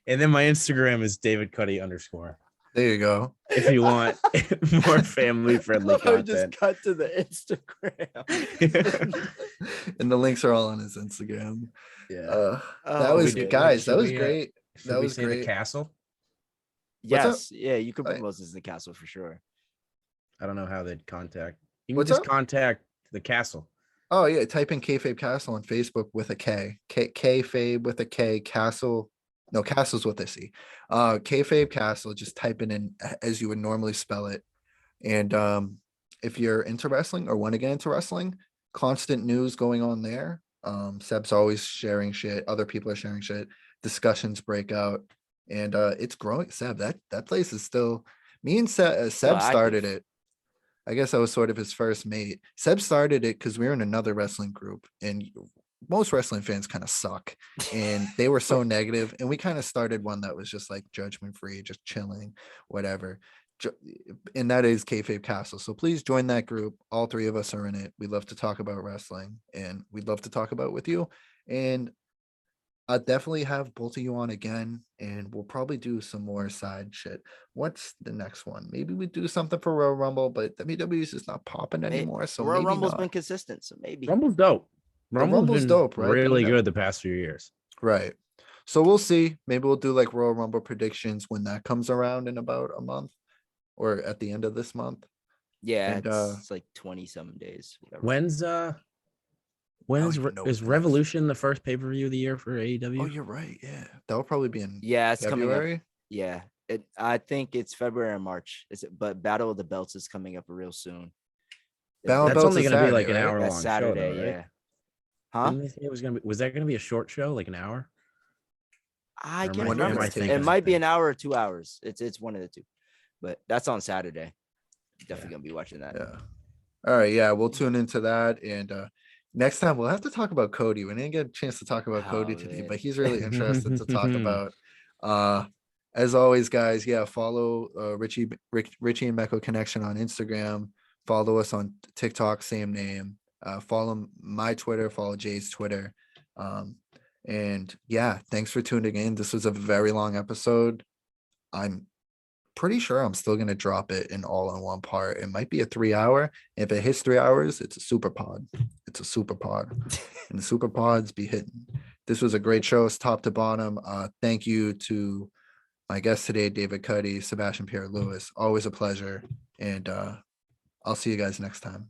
And then my Instagram is David Cuddy _. There you go. If you want more family friendly I just content. cut to the Instagram. And the links are all on his Instagram. Yeah. That Oh, was shit. guys. That Should was we, great. Should That we was say great. the castle? What's up? Yes, yeah, you could I- promote this as the castle for sure. I don't know how they'd contact. You can What's just up? contact the castle. Oh yeah, type in Kayfabe Castle on Facebook with a K. Kayfabe with a K. Castle. No, Castle's with a C. Kayfabe Castle. Just type it in as you would normally spell it. And if you're into wrestling or want to get into wrestling, constant news going on there. Seb's always sharing shit. Other people are sharing shit. Discussions break out, and it's growing. Seb, that place is still. Me and Seb started active. it. I guess I was sort of his first mate. Seb started it because we were in another wrestling group, and most wrestling fans kind of suck, and they were so negative. And we kind of started one that was just like judgment free, just chilling, whatever. And that is Kayfabe Castle. So please join that group. All three of us are in it. We love to talk about wrestling, and we'd love to talk about it with you. And I'll definitely have both of you on again, and we'll probably do some more side shit. What's the next one? Maybe we do something for Royal Rumble, but WWE is just not popping anymore. So Royal maybe Rumble's not. been consistent, so maybe. Rumble's dope. Rumble's been dope, right? But you really never- good the past few years. Right. So we'll see. Maybe we'll do like Royal Rumble predictions when that comes around in about a month or at the end of this month. Yeah, And, it's like 20-some days. Whatever. When's when don't is even know is what that is. Revolution the first pay-per-view of the year for Oh, AEW? you're right. Yeah. That'll probably be in Yeah, it's coming up. February. Yeah, I think it's February or March. But Battle of the Belts is coming up real soon. Battle of That's Belts only is going to be like Saturday, an right? hour That's long Saturday. show, though, right? Yeah. Huh? Didn't they say it was going to be? Was that going to be a short show, like an hour? I Or can't am I remember. thinking It of might be an hour or 2 hours. It's one of the two, but that's on Saturday. Definitely Yeah. gonna be watching that. Yeah. All right. Yeah. We'll tune into that. And next time we'll have to talk about Cody. We didn't get a chance to talk about Cody Oh, today, man. but he's really interested to talk about. As always, guys, yeah, follow Richie and Mecco Connection on Instagram. Follow us on TikTok, same name. Follow my Twitter, follow Jay's Twitter. And yeah, thanks for tuning in. This was a very long episode. I'm pretty sure I'm still gonna drop it in all in one part. It might be a 3 hour. If it hits 3 hours, it's a super pod. It's a super pod. And the super pods be hitting. This was a great show. It's top to bottom. Thank you to my guest today, David Cuddy, Sebastian Pierre Lewis. Always a pleasure. And I'll see you guys next time.